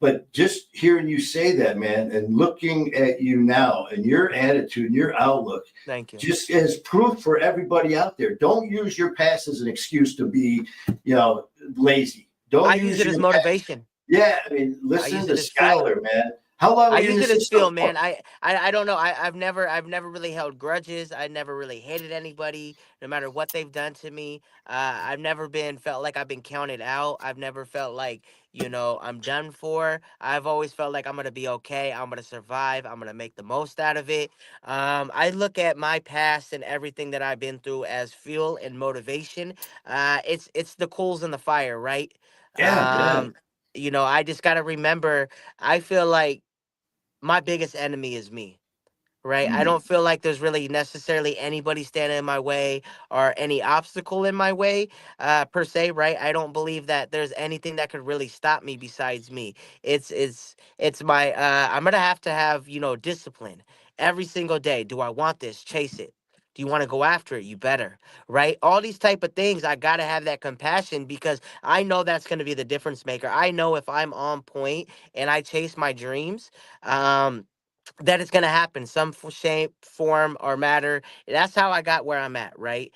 But just hearing you say that, man, and looking at you now and your attitude and your outlook, Thank you. just as proof for everybody out there. Don't use your past as an excuse to be, lazy. Don't I use use it as your past. motivation. Yeah, I mean, I listen use to it as fuel. Skyler, man. How long I were you in use the it as system fuel, man. for? I don't know. I've never really held grudges. I never really hated anybody, no matter what they've done to me. I've never been felt like I've been counted out. I've never felt like I'm done for. I've always felt like I'm gonna be okay. I'm gonna survive. I'm gonna make the most out of it. I look at my past and everything that I've been through as fuel and motivation. It's the coals in the fire, right? Yeah, yeah. Um, I just gotta remember. I feel like my biggest enemy is me, right? I Mm, don't feel like there's really necessarily anybody standing in my way or any obstacle in my way, per se, right? I don't believe that there's anything that could really stop me besides me. It's my I'm gonna have to have discipline every single day. Do I want this? Chase it. Do you want to go after it? You better, right? All these type of things, I gotta have that compassion because I know that's gonna be the difference maker. I know if I'm on point and I chase my dreams, um, that it's gonna happen some shape, form, or matter. That's how I got where I'm at, right?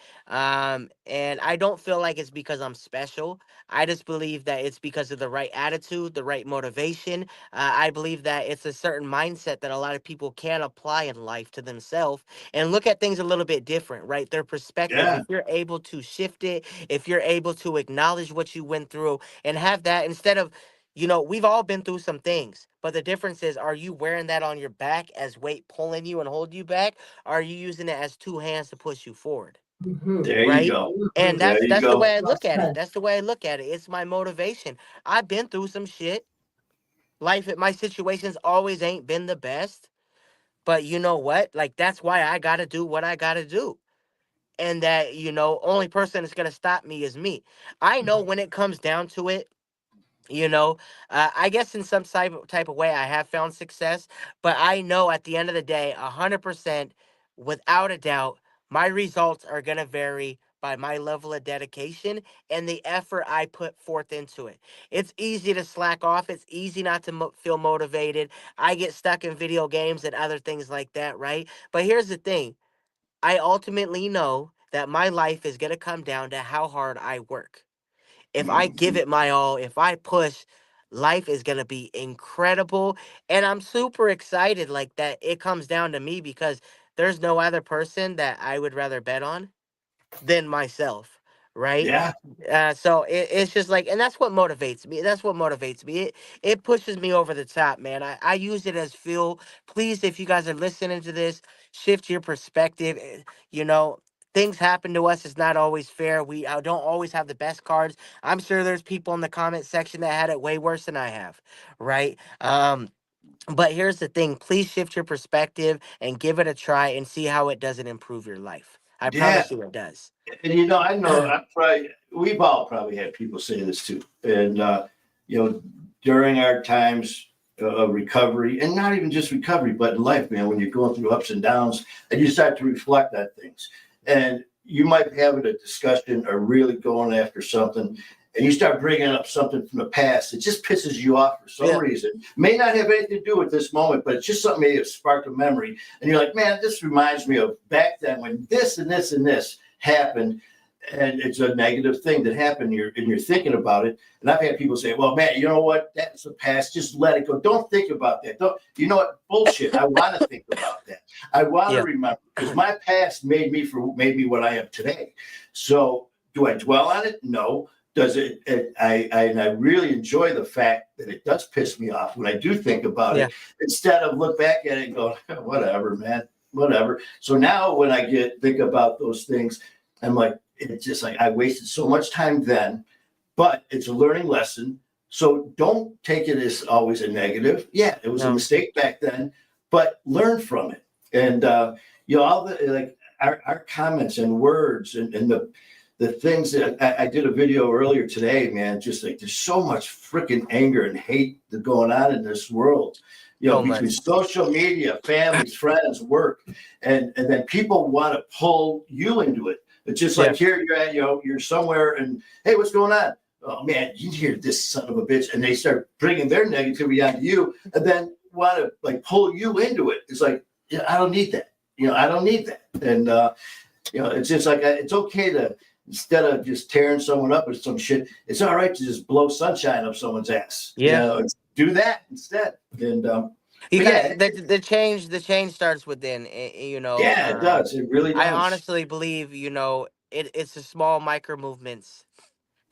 And I don't feel like it's because I'm special. I just believe that it's because of the right attitude, the right motivation. I believe that it's a certain mindset that a lot of people can apply in life to themselves and look at things a little bit different, right? Their perspective. yeah, If you're able to shift it, if you're able to acknowledge what you went through and have that instead of we've all been through some things, but the difference is, are you wearing that on your back as weight pulling you and hold you back? Or are you using it as two hands to push you forward? Mhm. there you Right? go. And Mhm. There that's you that's the go. way I Well look at it. said. That's the way I look at it. It's my motivation. I've been through some shit. My situations always ain't been the best. But you know what? Like that's why I gotta do what I gotta do. And that, only person that's gonna stop me is me. I know when it comes down to it, you know I guess in some type of way I have found success, but I know at the end of the day 100% without a doubt my results are going to vary by my level of dedication and the effort I put forth into it. It's easy to slack off. It's easy not to feel motivated. I get stuck in video games and other things like that, right? But here's the thing. I ultimately know that my life is going to come down to how hard I work. If I give Mhm. it my all, if I push, life is going to be incredible. And I'm super excited like that it comes down to me because there's no other person that I would rather bet on than myself, right? Yeah, So it's just like, and that's what motivates me. That's what motivates me. It pushes me over the top, man. I use it as fuel. Please, if you guys are listening to this, shift your perspective. You know, things happen to us. It's not always fair. We don't always have the best cards. I'm sure there's people in the comment section that had it way worse than I have, right? But here's the thing. Please shift your perspective and give it a try and see how it doesn't improve your life. I yeah. promise you it does. And I know we've all probably had people say this too. And during our times of recovery, and not even just recovery, but in life, man, when you're going through ups and downs, and you start to reflect on things. And you might be having a discussion or really going after something, and you start bringing up something from the past. It just pisses you off for some reason. May not have anything to do with this moment, but it's just something may have sparked a memory. And you're like, man, this reminds me of back then when this and this and this happened. And it's a negative thing that happened. You're thinking about it. And I've had people say, well, man, you know what? That's the past. Just let it go. Don't think about that. You know what? Bullshit. I want to think about that. I want to remember, because my past made me what I am today. So do I dwell on it? No. Does it? I really enjoy the fact that it does piss me off when I do think about it, instead of look back at it and go, whatever, man, whatever. So now when I think about those things, I'm like, it's just like I wasted so much time then, but it's a learning lesson. So don't take it as always a negative. Yeah, it was a mistake back then, but learn from it. And all the like our comments and words and the things that I did a video earlier today, man, just like there's so much freaking anger and hate that's going on in this world. Between social media, families, friends, work, and then people want to pull you into it. It's just like here you're at, you're somewhere and hey, what's going on? Oh man, you hear this son of a bitch, and they start bringing their negativity onto you, and then want to like pull you into it. It's like, I don't need that. I don't need that. And it's just like it's okay to, instead of just tearing someone up with some shit, it's all right to just blow sunshine up someone's ass. Do that instead. And the change starts within, it does. It really does. I honestly believe, it's the small micro movements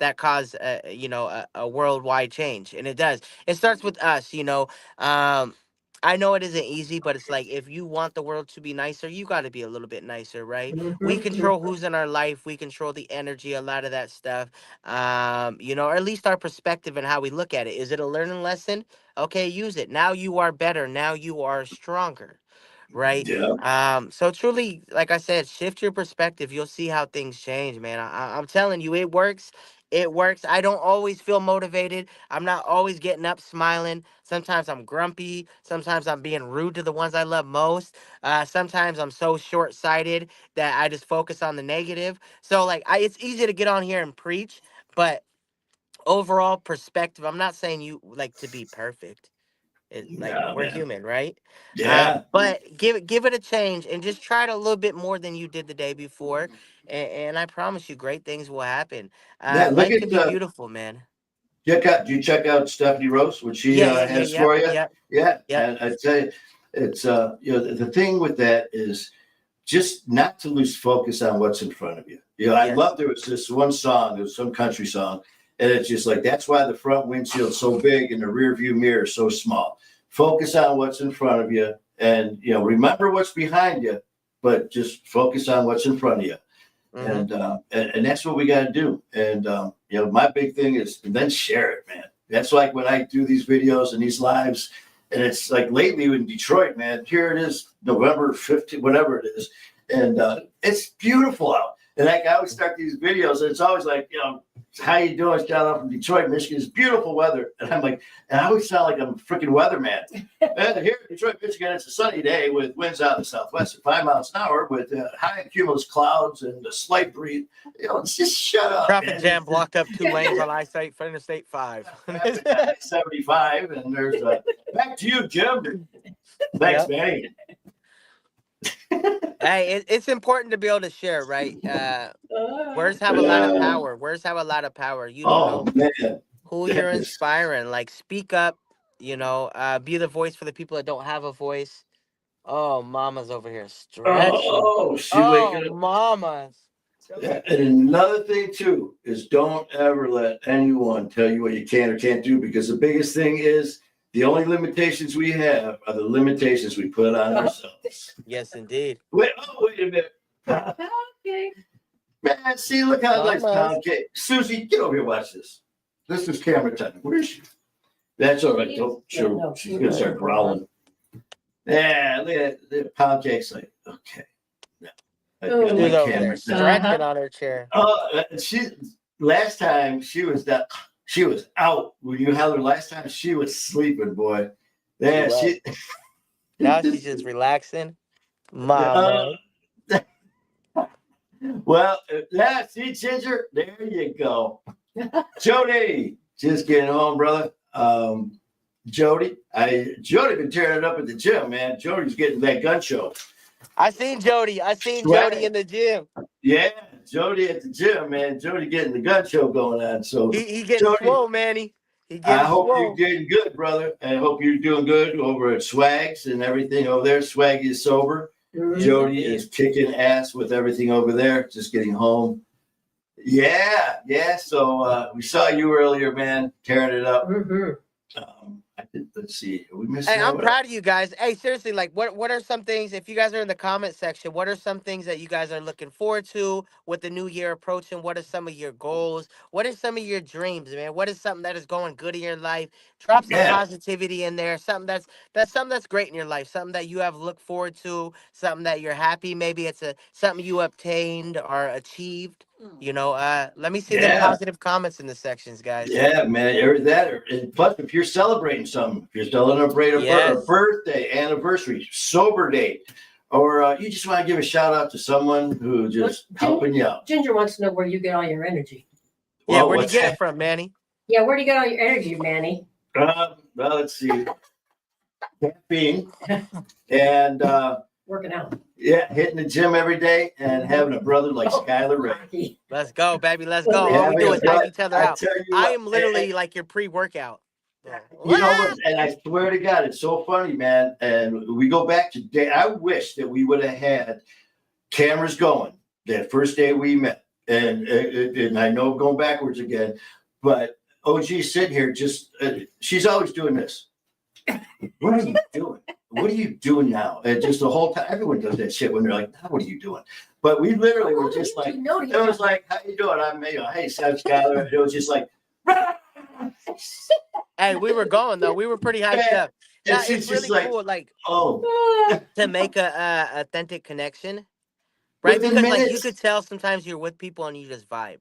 that cause a worldwide change, and it does. It starts with us. I know it isn't easy, but it's like, if you want the world to be nicer, you got to be a little bit nicer, right? We control who's in our life. We control the energy, a lot of that stuff. Or at least our perspective and how we look at it. Is it a learning lesson? Okay, use it. Now you are better. Now you are stronger, right? So truly, like I said, shift your perspective. You'll see how things change, man. I'm telling you, it works. It works. I don't always feel motivated. I'm not always getting up smiling. Sometimes I'm grumpy. Sometimes I'm being rude to the ones I love most. Sometimes I'm so short-sighted that I just focus on the negative. So it's easy to get on here and preach, but overall perspective, I'm not saying you like to be perfect. We're human, right? But give it a change and just try it a little bit more than you did the day before, and I promise you, great things will happen. Life can be beautiful, man. Do you check out Stephanie Rose? What she has for you? And I tell you, it's the thing with that is just not to lose focus on what's in front of you. I love, there was this one song, it was some country song, and it's just like, that's why the front windshield's so big and the rear view mirror is so small. Focus on what's in front of you, and remember what's behind you, but just focus on what's in front of you. And that's what we got to do. And my big thing is, and then share it, man. That's like when I do these videos and these lives, and it's like lately in Detroit, man, here it is, November 15th, whatever it is, and it's beautiful out. And I always start these videos, and it's always like, how you doing? Shout out from Detroit, Michigan. It's beautiful weather. And I'm like, and I always sound like I'm a freaking weatherman. And here in Detroit, Michigan, it's a sunny day with winds out of the southwest at 5 miles an hour with high cumulus clouds and a slight breeze. It's just shut up. Traffic jam blocked up 2 lanes on I-8 for Interstate 5. 75, and there's back to you, Jim. Thanks, Manny. Hey, it's important to be able to share, right? Words have a lot of power. Words have a lot of power. You don't know who you're inspiring. Like, speak up, be the voice for the people that don't have a voice. Oh, mama's over here stretching. Waking up. Mama's. And another thing, too, is don't ever let anyone tell you what you can or can't do, because the biggest thing is, the only limitations we have are the limitations we put on ourselves. Yes, indeed. Wait a minute. Okay. Man, see, look how nice pound cake. Susie, get over here, watch this. This is camera time. Where is she? That's all right. Don't show. She's going to start growling. Yeah, look at that. Pound cake's like, okay. Stretching on her chair. Last time she was that. She was out when you held her last time. She was sleeping, boy. Yeah, now she's just relaxing. Mama. Well, see, Ginger, there you go. Jody, just getting home, brother. Jody been tearing it up at the gym, man. Jody's getting that gun show. I seen Jody in the gym. Yeah, Jody at the gym, man. Jody getting the gun show going on. So He getting Jody, swole, Manny. He I getting hope swole. you're getting good, brother. I hope you're doing good over at Swags and everything over there. Swag is sober. Jody is kicking ass with everything over there. Just getting home. Yeah. So we saw you earlier, man, tearing it up. Let's see. Are we missing? Hey, I'm proud of you guys. Hey, seriously, like, what are some things? If you guys are in the comment section, what are some things that you guys are looking forward to with the new year approaching? What are some of your goals? What are some of your dreams, man? What is something that is going good in your life? Drop some positivity in there. Something that's great in your life. Something that you have looked forward to. Something that you're happy. Maybe it's something you obtained or achieved. You know, let me see the positive comments in the sections, guys. Yeah, man. And plus, if you're celebrating something, if you're celebrating a birthday, anniversary, sober date, or you just want to give a shout out to someone who just helping you out. Ginger wants to know where you get all your energy. Yeah, where do you get it from, Manny? Yeah, where do you get all your energy, Manny? Well, let's see. Caffeine and working out. Yeah, hitting the gym every day and having a brother like Skyler Ray. Let's go, baby. Let's go. All we do is hype each other out. I am literally like your pre-workout. You know what? And I swear to God, it's so funny, man. And we go back to day. I wish that we would have had cameras going that first day we met. And I know going backwards again, but OG's sitting here just, she's always doing this. What are you doing? What are you doing now? And just the whole time, everyone does that shit when they're like, what are you doing? But we literally were just like, it was like, how you doing? I'm, hey, I'm Skyler. It was just like, hey, we were going though. We were pretty hyped up. Yeah, it's really cool, like, to make a authentic connection, right? Because like you could tell sometimes you're with people and you just vibe,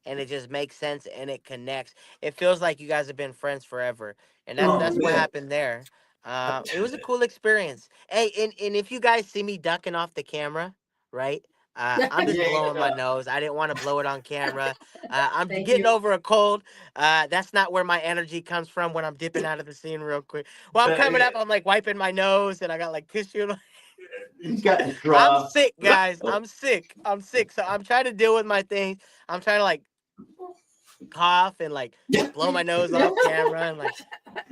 and it just makes sense and it connects. It feels like you guys have been friends forever, and that's what happened there. It was a cool experience. Hey, and if you guys see me ducking off the camera, right? I'm just blowing my nose. I didn't want to blow it on camera. I'm getting over a cold. That's not where my energy comes from when I'm dipping out of the scene real quick. Well, I'm coming up. I'm like wiping my nose, and I got like tissue. I'm sick, guys. I'm sick. So I'm trying to deal with my things. I'm trying to like cough and like blow my nose off camera and like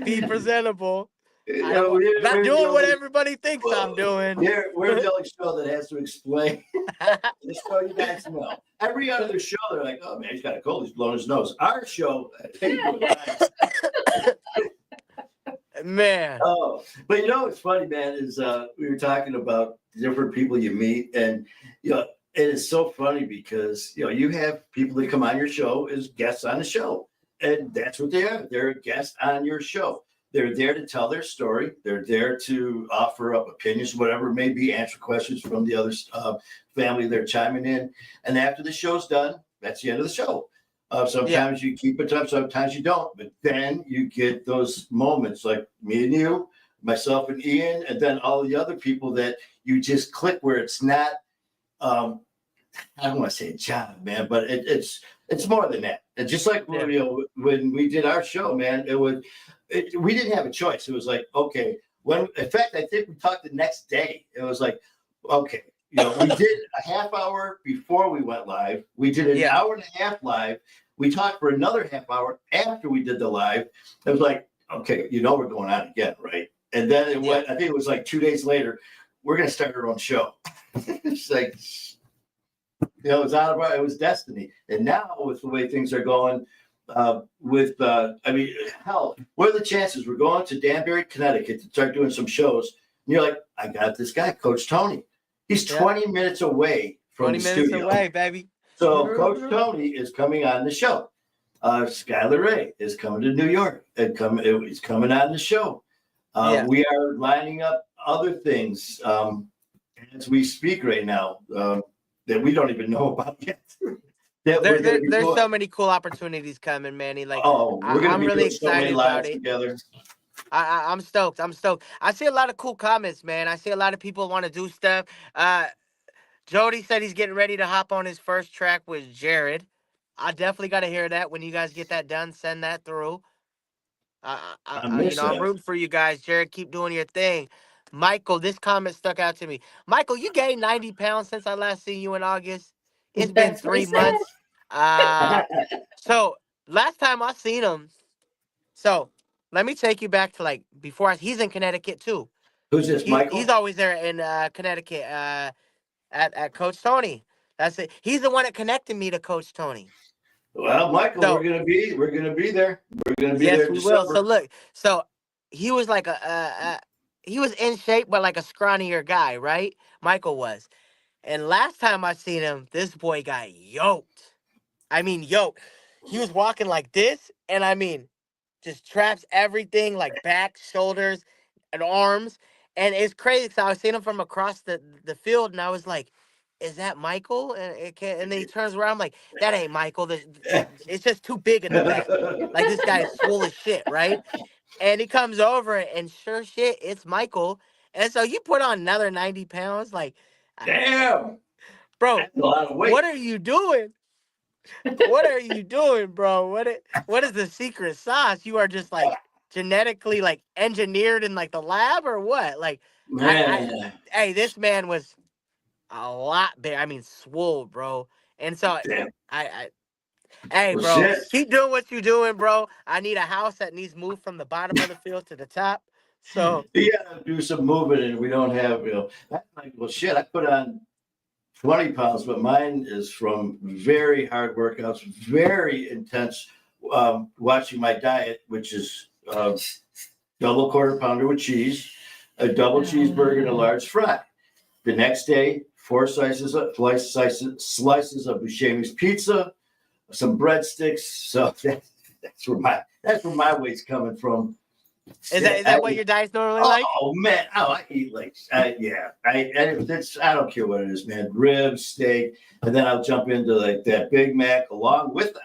be presentable. I'm not doing what everybody thinks I'm doing. We're the only show that has to explain. Just so you guys know. Every other show, they're like, oh man, he's got a cold, he's blowing his nose. Our show, man. Oh, but you know what's funny, man, is we were talking about different people you meet, and you know, it is so funny because you know you have people that come on your show as guests on the show, and that's what they are. They're a guest on your show. They're there to tell their story. They're there to offer up opinions, whatever it may be, answer questions from the other family they're chiming in. And after the show's done, that's the end of the show. Sometimes you keep it up, sometimes you don't. But then you get those moments like me and you, myself and Ian, and then all the other people that you just click where it's not, I don't want to say a job, man, but it's more than that. And just like you know, when we did our show, man, we didn't have a choice. It was like, okay, in fact, I think we talked the next day. It was like, okay, you know, we did a half hour before we went live. We did an hour and a half live. We talked for another half hour after we did the live. It was like, okay, you know, we're going on again, right? And then it went, I think it was like 2 days later, we're going to start our own show. It's like, you know, it was destiny. And now with the way things are going, I mean, hell, what are the chances we're going to Danbury, Connecticut to start doing some shows? And you're like, I got this guy, Coach Tony. He's 20 minutes away from the studio. 20 minutes away, baby. So Coach Tony is coming on the show. Skyler Ray is coming to New York and he's coming on the show. We are lining up other things as we speak right now that we don't even know about yet. There's so many cool opportunities coming, Manny. Like, I'm really excited about it. Together. I'm stoked. I see a lot of cool comments, man. I see a lot of people want to do stuff. Jody said he's getting ready to hop on his first track with Jared. I definitely got to hear that. When you guys get that done, send that through. I miss I'm that. rooting for you guys. Jared, keep doing your thing. Michael, this comment stuck out to me. Michael, you gained 90 pounds since I last seen you in August. It's been That's what he 3 said. months. So last time I seen him, so let me take you back to like before he's in Connecticut too. Who's this, Michael? He's always there in Connecticut at Coach Tony. That's it. He's the one that connected me to Coach Tony. Well, Michael, So- we're gonna be there. We're gonna be Yes, there in we will. December. So look, so he was like he was in shape, but like a scrawnier guy, right? Michael was. And last time I seen him, this boy got yoked. I mean, yoked. He was walking like this, and I mean, just traps everything like back, shoulders, and arms. And it's crazy because I was seeing him from across the field, and I was like, "Is that Michael?" And then he turns around, I'm like, "That ain't Michael. It's just too big in the back. Like this guy is swole as shit, right?" And he comes over, and sure shit, it's Michael. And so you put on another 90 pounds, like, Damn, bro, that's a lot of weight. what are you doing? What are you doing, bro? What is the secret sauce? You are just like genetically like engineered in like the lab or what? Like Man, hey, this man was a lot big. I mean, swole, bro. And so damn. I hey, Well, bro, shit. keep doing what you're doing, bro. I need a house that needs moved from the bottom of the field to the top. So You gotta do some moving, and we don't have, That's like, well, shit. I put on 20 pounds, but mine is from very hard workouts, very intense. Watching my diet, which is double quarter pounder with cheese, a double cheeseburger, and a large fry. The next day, 4 slices of Buscemi's pizza, some breadsticks. So that's where my weight's coming from. is that what your diet's normally like? Oh man, I eat like I don't care what it is, man. Ribs, steak, and then I'll jump into like that Big Mac along with.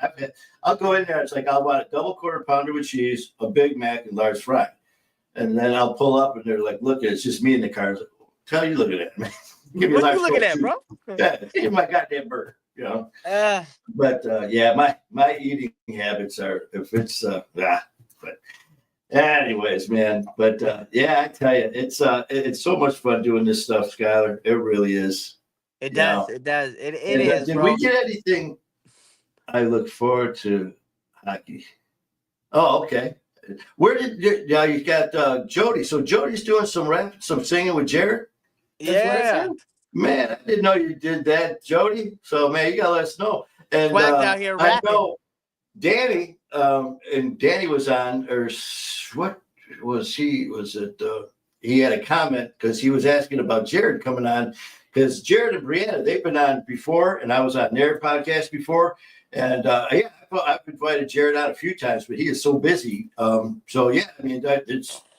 I'll go in there. It's like I want a double quarter pounder with cheese, a Big Mac, and large fry, and then I'll pull up and they're like, "Look, it's just me in the car." Like, tell you, look at that, man. Give me a What large you looking Coke, at, too. bro? Yeah, give me my goddamn burger, But yeah, my eating habits are but. Anyways, man, but yeah, I tell you, it's so much fun doing this stuff, Skyler. It really is. It You does. know? It does. It And, is, did bro. we get anything? I look forward to hockey. Oh, okay. Where did you got Jody? So Jody's doing some rap, some singing with Jared. That's what I Yeah. said? Man, I didn't know you did that, Jody. So man, you gotta let us know. And Swagg's out here I rapping. know Danny, and Danny was on, or what was he? Was it? He had a comment because he was asking about Jared coming on, because Jared and Brianna, they've been on before, and I was on their podcast before, and yeah, I've invited Jared on a few times, but he is so busy. So yeah, I mean,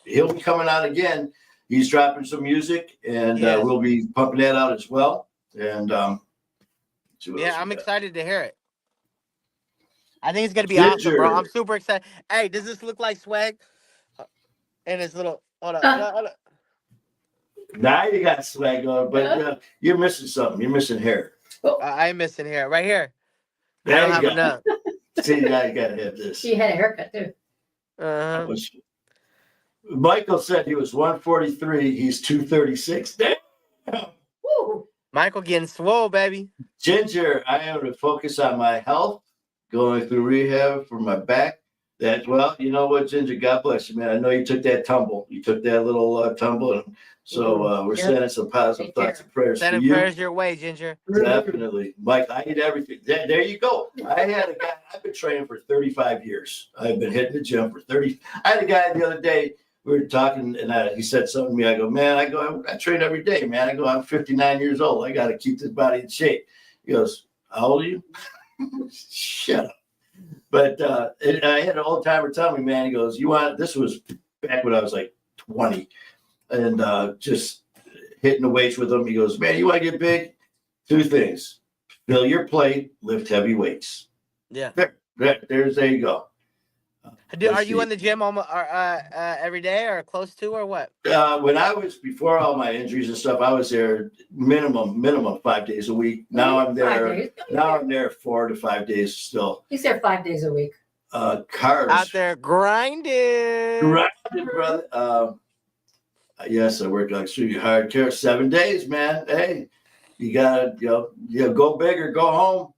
he'll be coming on again. He's dropping some music, and Yes. we'll be pumping that out as well. And Yeah, I'm excited to hear it. I think it's gonna be awesome, bro. I'm super excited. Hey, does this look like Swag? And his little hold on. Now you got swag on, but you're missing something. You're missing hair. I'm missing hair right here. There I don't you have go. enough. See, now you gotta have this. She had a haircut too. Michael said he was 143. He's 236. Damn. Woo. Michael getting swole, baby. Ginger, I am to focus on my health, going through rehab for my back. Well, you know what, Ginger? God bless you, man. I know you took that tumble. You took that little tumble, and so we're sending some positive thoughts and prayers for Sending you. prayers your way, Ginger. Definitely, Mike. I eat everything. There you go. I had a guy. I've been training for 35 years. I've been hitting the gym for 30. I had a guy the other day. We were talking, and he said something to me. I go, man. I train every day, man. I go, I'm 59 years old. I got to keep this body in shape. He goes, how old are you? Shut up. But I had an old timer tell me, man. He goes, this was back when I was like 20, and just hitting the weights with him. He goes, man, you want to get big? 2 things: fill your plate, lift heavy weights. Yeah. There you go. Are you in the gym almost every day or close to or what? When I was before all my injuries and stuff, I was there minimum 5 days a week. Now I'm there. Now I'm there 4 to 5 days still. He's there 5 days a week. Cars Out there grinding, brother. Yes, I work extremely hard. 7 days, man. Hey, you gotta go big or go home.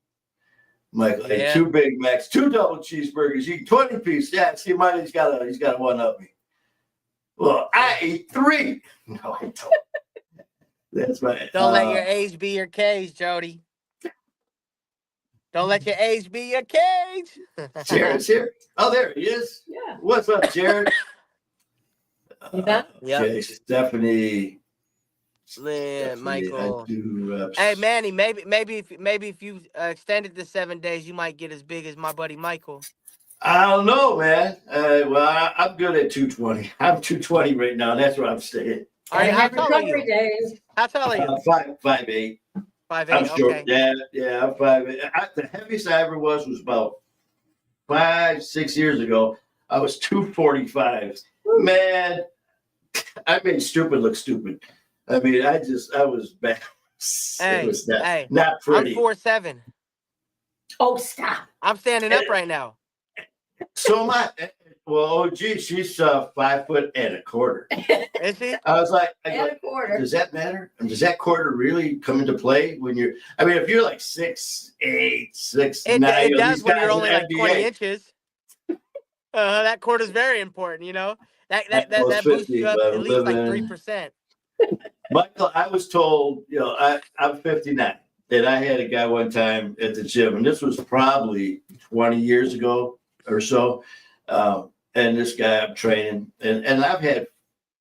Michael, I had 2 Big Macs, 2 double cheeseburgers, you eat 20 piece. Yeah, see, Manny's got to one up me. Well, I ate 3. No, I don't. That's right. Don't let your age be your cage, Jody. Don't let your age be your cage. Jared's here. Oh, there he is. Yeah. What's up, Jared? You done? Okay, Stephanie. Michael. Hey, Manny, maybe if you extended the 7 days, you might get as big as my buddy Michael. I don't know, man. Well, I'm good at 220. I'm 220 right now. That's where I'm staying. All right, how tall are you? Days. How tall are you? 5'8". 5'8". I'm okay. short. Yeah, I'm 5'8". The heaviest I ever was about 5-6 years ago. I was 245. Man, I made stupid look stupid. I mean, I was bad. Hey, it was not pretty. I'm 4'7". Oh, stop. I'm standing up right now. So am I. Well, OG, she's 5 foot and a quarter. Is she? I was like, A quarter. Does that matter? And does that quarter really come into play when you're? I mean, if you're like 6'8", 6'9", it does when you're only like NBA. 20 inches. That quarter's very important, you know. That boosts you up at least like 3%. Michael, I was told, I'm 59, and I had a guy one time at the gym, and this was probably 20 years ago or so. And this guy I'm training, and I've had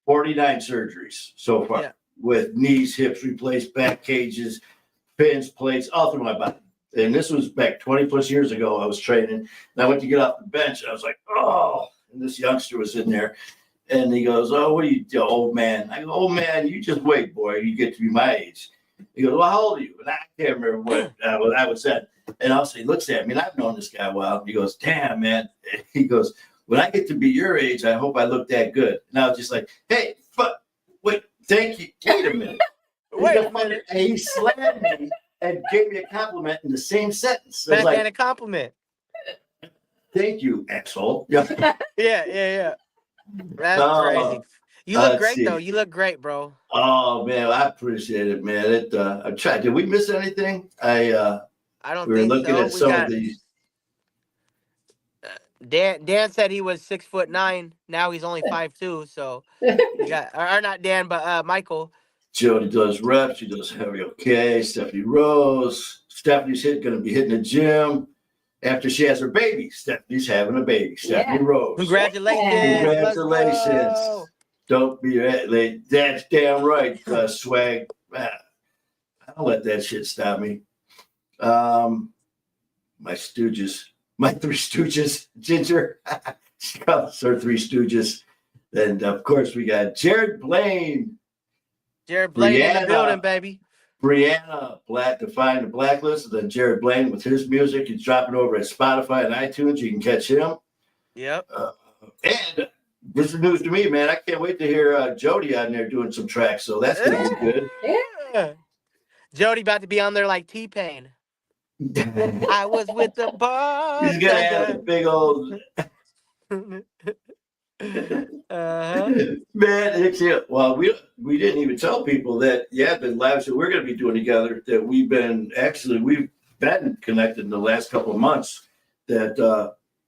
49 surgeries so far with knees, hips replaced, back cages, pins, plates, all through my body. And this was back 20 plus years ago. I was training, and I went to get off the bench, and I was like, oh, and this youngster was in there. And he goes, oh, what are you, old man? I go, old man, you just wait, boy. You get to be my age. He goes, well, how old are you? And I can't remember what I was at. And also he looks at me, and I've known this guy a while. He goes, damn, man. He goes, when I get to be your age, I hope I look that good. And I was just like, hey, wait, thank you. Wait a minute. Wait a minute. And he slammed me and gave me a compliment in the same sentence. Backhanded a compliment. Thank you, asshole. Yeah. Yeah. That's crazy. You look great, though. You look great, bro. Oh, man, I appreciate it, man. I tried. Did we miss anything? I don't we were think looking so. at some of these. Dan said he was 6'9". Now he's only 5'2". So you got, or not Dan, but Michael. Jody does reps. She does heavy. Okay. Stephanie Rose. Stephanie's going to be hitting the gym after she has her baby. Stephanie's having a baby. Stephanie Rose. Congratulations. Congratulations. Don't be late. That's damn right, swag. I'll let that shit stop me. My stooges. My 3 stooges. Ginger. She calls her 3 stooges. And, of course, we got Jared Blaine. Jared Blaine in the building, baby. Brianna Black to find the Blacklist, and then Jared Blaine with his music. He's dropping over at Spotify and iTunes. You can catch him. Yep. And this is news to me, man. I can't wait to hear Jody on there doing some tracks. So that's going to be good. Yeah. Jody about to be on there like T-Pain. I was with the bar. He's going to have a big old... Man, well, we didn't even tell people that the lives that we're going to be doing together, that we've been connected in the last couple of months, that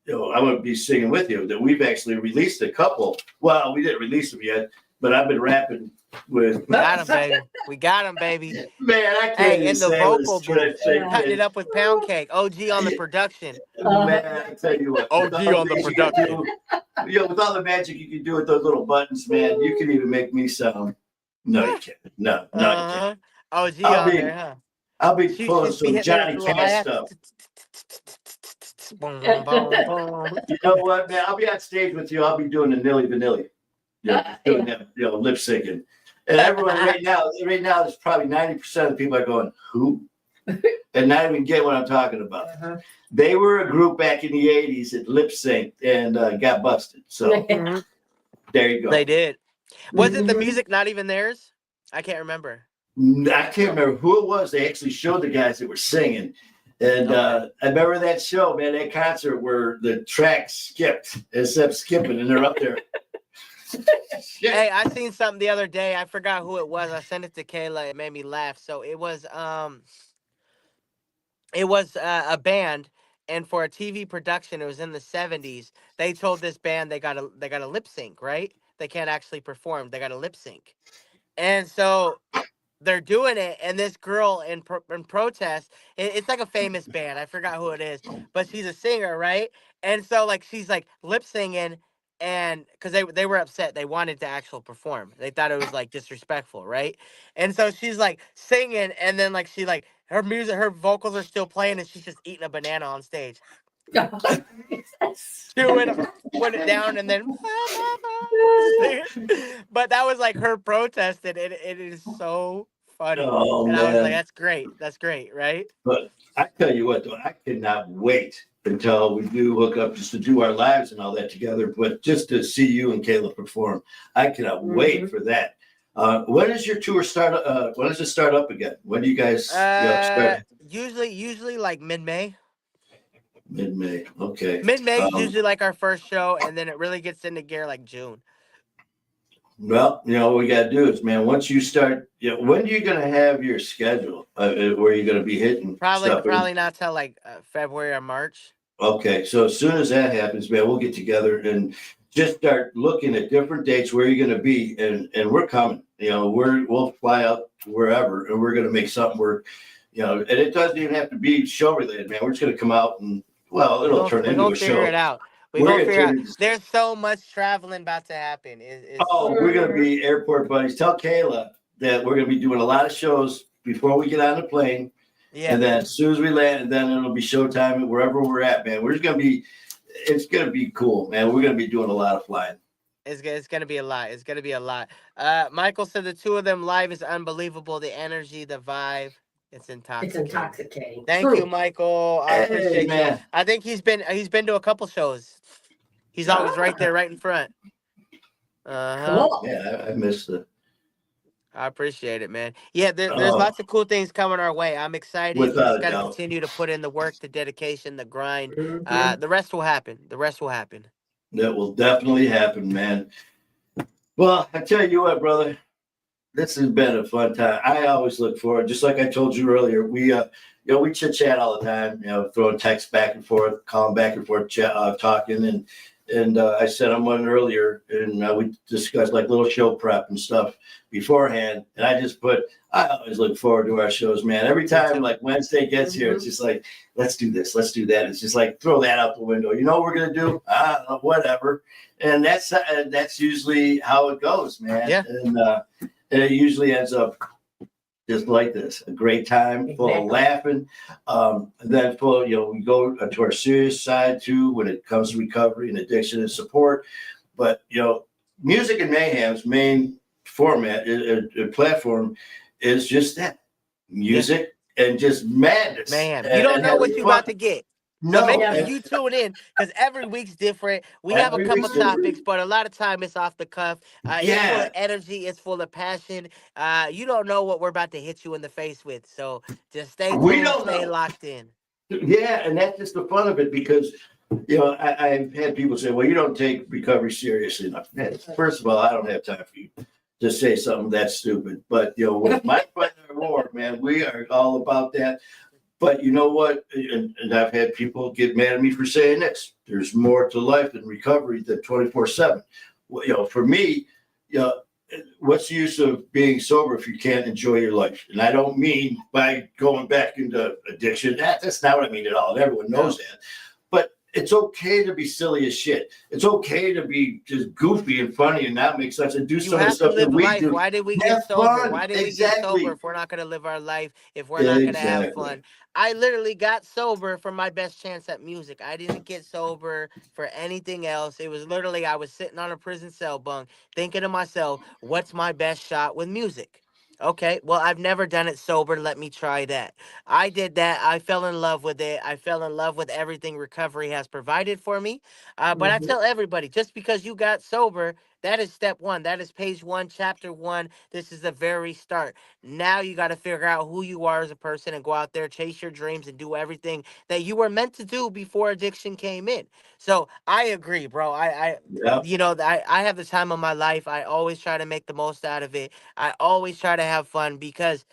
I'm going to be singing with you, that we've actually released a couple. Well, we didn't release them yet, but I've been rapping with. Got him, baby. We got him, baby. Man, I can't even in the say vocal booth, cutting it up with Pound Cake. OG on the production. Man, I tell you what. OG on the production. With all the magic you can do with those little buttons, man, you can even make me sound. No, you can't. No, you can't. OG on there, huh? I'll be pulling some Johnny Cash stuff. Boom, boom, boom. You know what, man? I'll be on stage with you. I'll be doing the Nilly Vanilli. Doing that, lip syncing. And everyone right now, there's probably 90% of the people are going, who? and not even get what I'm talking about. They were a group back in the 80s that lip synced and got busted. So there you go. They did. Wasn't the music not even theirs? I can't remember. I can't remember who it was. They actually showed the guys that were singing. And I remember that show, man, that concert where the track skipped, except skipping, and they're up there. Hey, I seen something the other day. I forgot who it was. I sent it to Kayla. It made me laugh. So it was a band, and for a TV production, it was in the 70s. They told this band they got a lip sync, right? They can't actually perform. They got a lip sync, and so they're doing it, and this girl in protest, it's like a famous band. I forgot who it is, but she's a singer, right? And so like she's like lip singing, and because they were upset, they wanted to actually perform. They thought it was like disrespectful, right? And so she's like singing, and then like she like her music, her vocals are still playing, and she's just eating a banana on stage. Chewing it down, and then but that was like her protest, and it is so funny. Oh, and man. I was like, that's great, right? But I tell you what, though, I cannot wait until we do hook up just to do our lives and all that together. But just to see you and Kayla perform, I cannot wait for that. When does your tour start? When does it start up again? When do you guys start? Usually like mid-May. Mid-May. Okay. Mid-May is usually like our first show, and then it really gets into gear like June. Well, what we got to do is, man, once you start, when are you going to have your schedule where you're going to be hitting? Probably not till like February or March. Okay. So as soon as that happens, man, we'll get together and just start looking at different dates where you're going to be. And we're coming, we'll fly out wherever, and we're going to make something work, and it doesn't even have to be show related, man. We're just going to come out and, it'll turn into a show. Figure it out. We're gonna figure out. There's so much traveling about to happen. We're gonna be airport buddies. Tell Kayla that we're gonna be doing a lot of shows before we get on the plane. Yeah. And then as soon as we land, and then it'll be showtime wherever we're at, man. It's gonna be cool, man. We're gonna be doing a lot of flying. It's gonna be a lot. It's gonna be a lot. Michael said the two of them live is unbelievable. The energy, the vibe. It's intoxicating. Thank you, Michael. I appreciate you. I think he's been to a couple shows. He's always right there, right in front. Cool. Yeah, I missed it. I appreciate it, man. Yeah, there's lots of cool things coming our way. I'm excited. We just got to continue to put in the work, the dedication, the grind. The rest will happen. That will definitely happen, man. Well, I tell you what, brother. This has been a fun time. I always look forward, just like I told you earlier, we chit chat all the time, throwing texts back and forth, calling back and forth, talking. And I sent him one earlier, and we discussed like little show prep and stuff beforehand. And I just I always look forward to our shows, man. Every time like Wednesday gets here, it's just like, let's do this, let's do that. It's just like, throw that out the window. You know what we're going to do? Whatever. And that's usually how it goes, man. Yeah. And it usually ends up just like this, a great time, full of laughing. And then we go to our serious side too when it comes to recovery and addiction and support. But Music and Mayhem's main format, platform, is just that music and just madness. Mayhem. You don't know what you're about to get. So make sure you tune in, because every week's different. We have a couple topics, but a lot of time it's off the cuff. It's full of energy. It's full of passion. You don't know what we're about to hit you in the face with. So just stay tuned, stay locked in. Yeah, and that's just the fun of it, because I've had people say, well, you don't take recovery seriously enough. First of all, I don't have time for you to say something that stupid. But with my fight and war, man, we are all about that. But you know what? And I've had people get mad at me for saying this. There's more to life than recovery than 24/7. For me, what's the use of being sober if you can't enjoy your life? And I don't mean by going back into addiction. That's not what I mean at all. And everyone knows that. But it's okay to be silly as shit. It's okay to be just goofy and funny and not make sense and do some of the stuff that we do. Why did we get sober? Why did we get sober if we're not going to live our life, if we're not going to have fun? I literally got sober for my best chance at music. I didn't get sober for anything else. It was literally, I was sitting on a prison cell bunk thinking to myself, what's my best shot with music? Okay, well, I've never done it sober. Let me try that. I did that. I fell in love with it. I fell in love with everything recovery has provided for me. But I Mhm. tell everybody, just because you got sober, that is step one. That is page one, chapter one. This is the very start. Now you got to figure out who you are as a person and go out there, chase your dreams, and do everything that you were meant to do before addiction came in. So I agree, bro. Yeah. I have the time of my life. I always try to make the most out of it. I always try to have fun because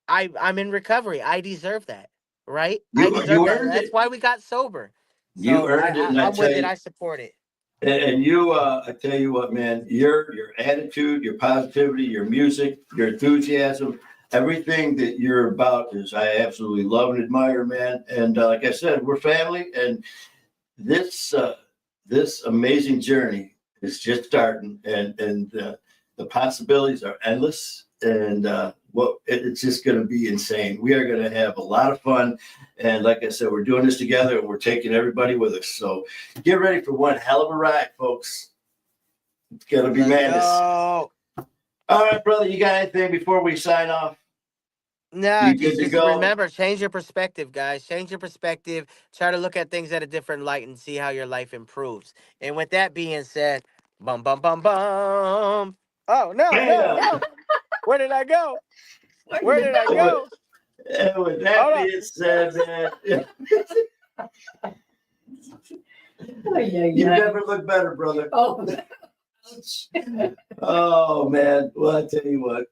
I'm in recovery. I deserve that, right? I deserve You that. earned That's it. why we got sober. You So earned it, and I I'm tell with it. you. I support it. And you, I tell you what, man, your attitude, your positivity, your music, your enthusiasm, everything that you're about is I absolutely love and admire, man. And like I said, we're family, and this this amazing journey is just starting, and the possibilities are endless, and it's just going to be insane. We are going to have a lot of fun, and like I said, we're doing this together, and we're taking everybody with us. So get ready for one hell of a ride, folks. It's going to be Let's madness. go. All right, brother, you got anything before we sign off? Nah, You good to just go? remember, change your perspective, guys. Change your perspective. Try to look at things at a different light and see how your life improves. And with that being said, bum bum bum bum. Oh no, no, Bam! no. Where did I go? Where Where did it did I And go? go? with that Hold up. being said, man, Oh, yeah, you yeah. never look better, brother. Oh, Oh man, well I tell you what,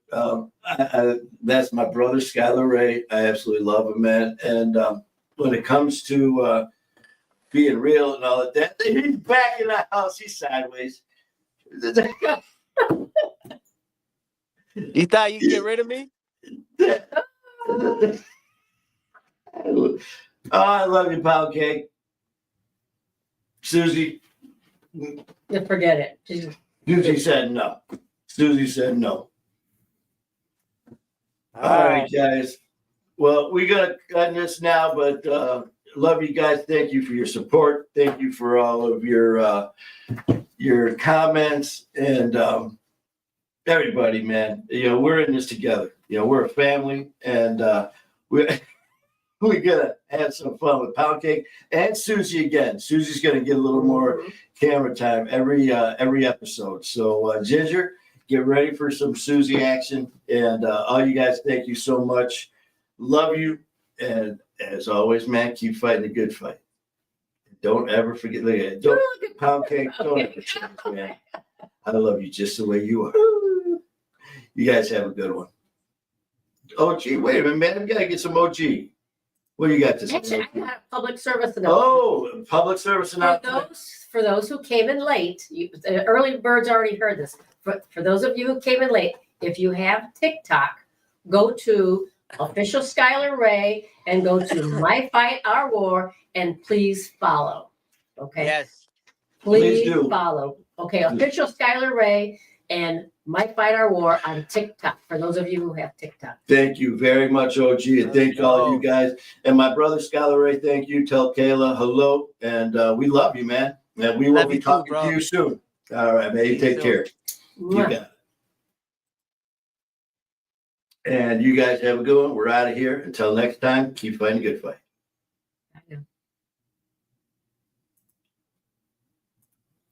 that's my brother Skyler Ray. I absolutely love him, man. And when it comes to being real and all of that, he's back in the house. He's sideways. You thought you could get rid of me? Oh, I love you, pound cake, Susie. you forget it. Just- Susie said no. Susie said no. All right, right. guys. Well, we got to end this now, but love you guys. Thank you for your support. Thank you for all of your comments and everybody, man. You know, we're in this together. You know, we're a family, and we we're gonna have some fun with Pound Cake and Susie again. Susie's gonna get a little more camera time every episode. So Ginger, get ready for some Susie action, and all you guys, thank you so much. Love you, and as always, man, keep fighting the good fight. Don't ever forget. Look at it. Don't Pound Cake. Don't ever change, man. I love you just the way you are. You guys have a good one. Oh, gee, wait a minute, man. We gotta get some OG. What do you got to say? Actually, I got a public service announcement. Oh, public service announcement. For those who came in late, the early birds already heard this. For those of you who came in late, if you have TikTok, go to official Skyler Ray and go to My Fight Our War and please follow. Okay. Yes. Please Please do. follow. Okay, official Skyler Ray and My Fight Our War on TikTok. For those of you who have TikTok. Thank you very much, OG, and thank all of you guys. And my brother Skyler Ray, thank you. Tell Kayla hello, and we love you, man. And we will Love be you too, talking bro. to you soon. All right, man. You See you take soon. care. You got it. And you guys have a good one. We're out of here. Until next time, keep fighting the good fight.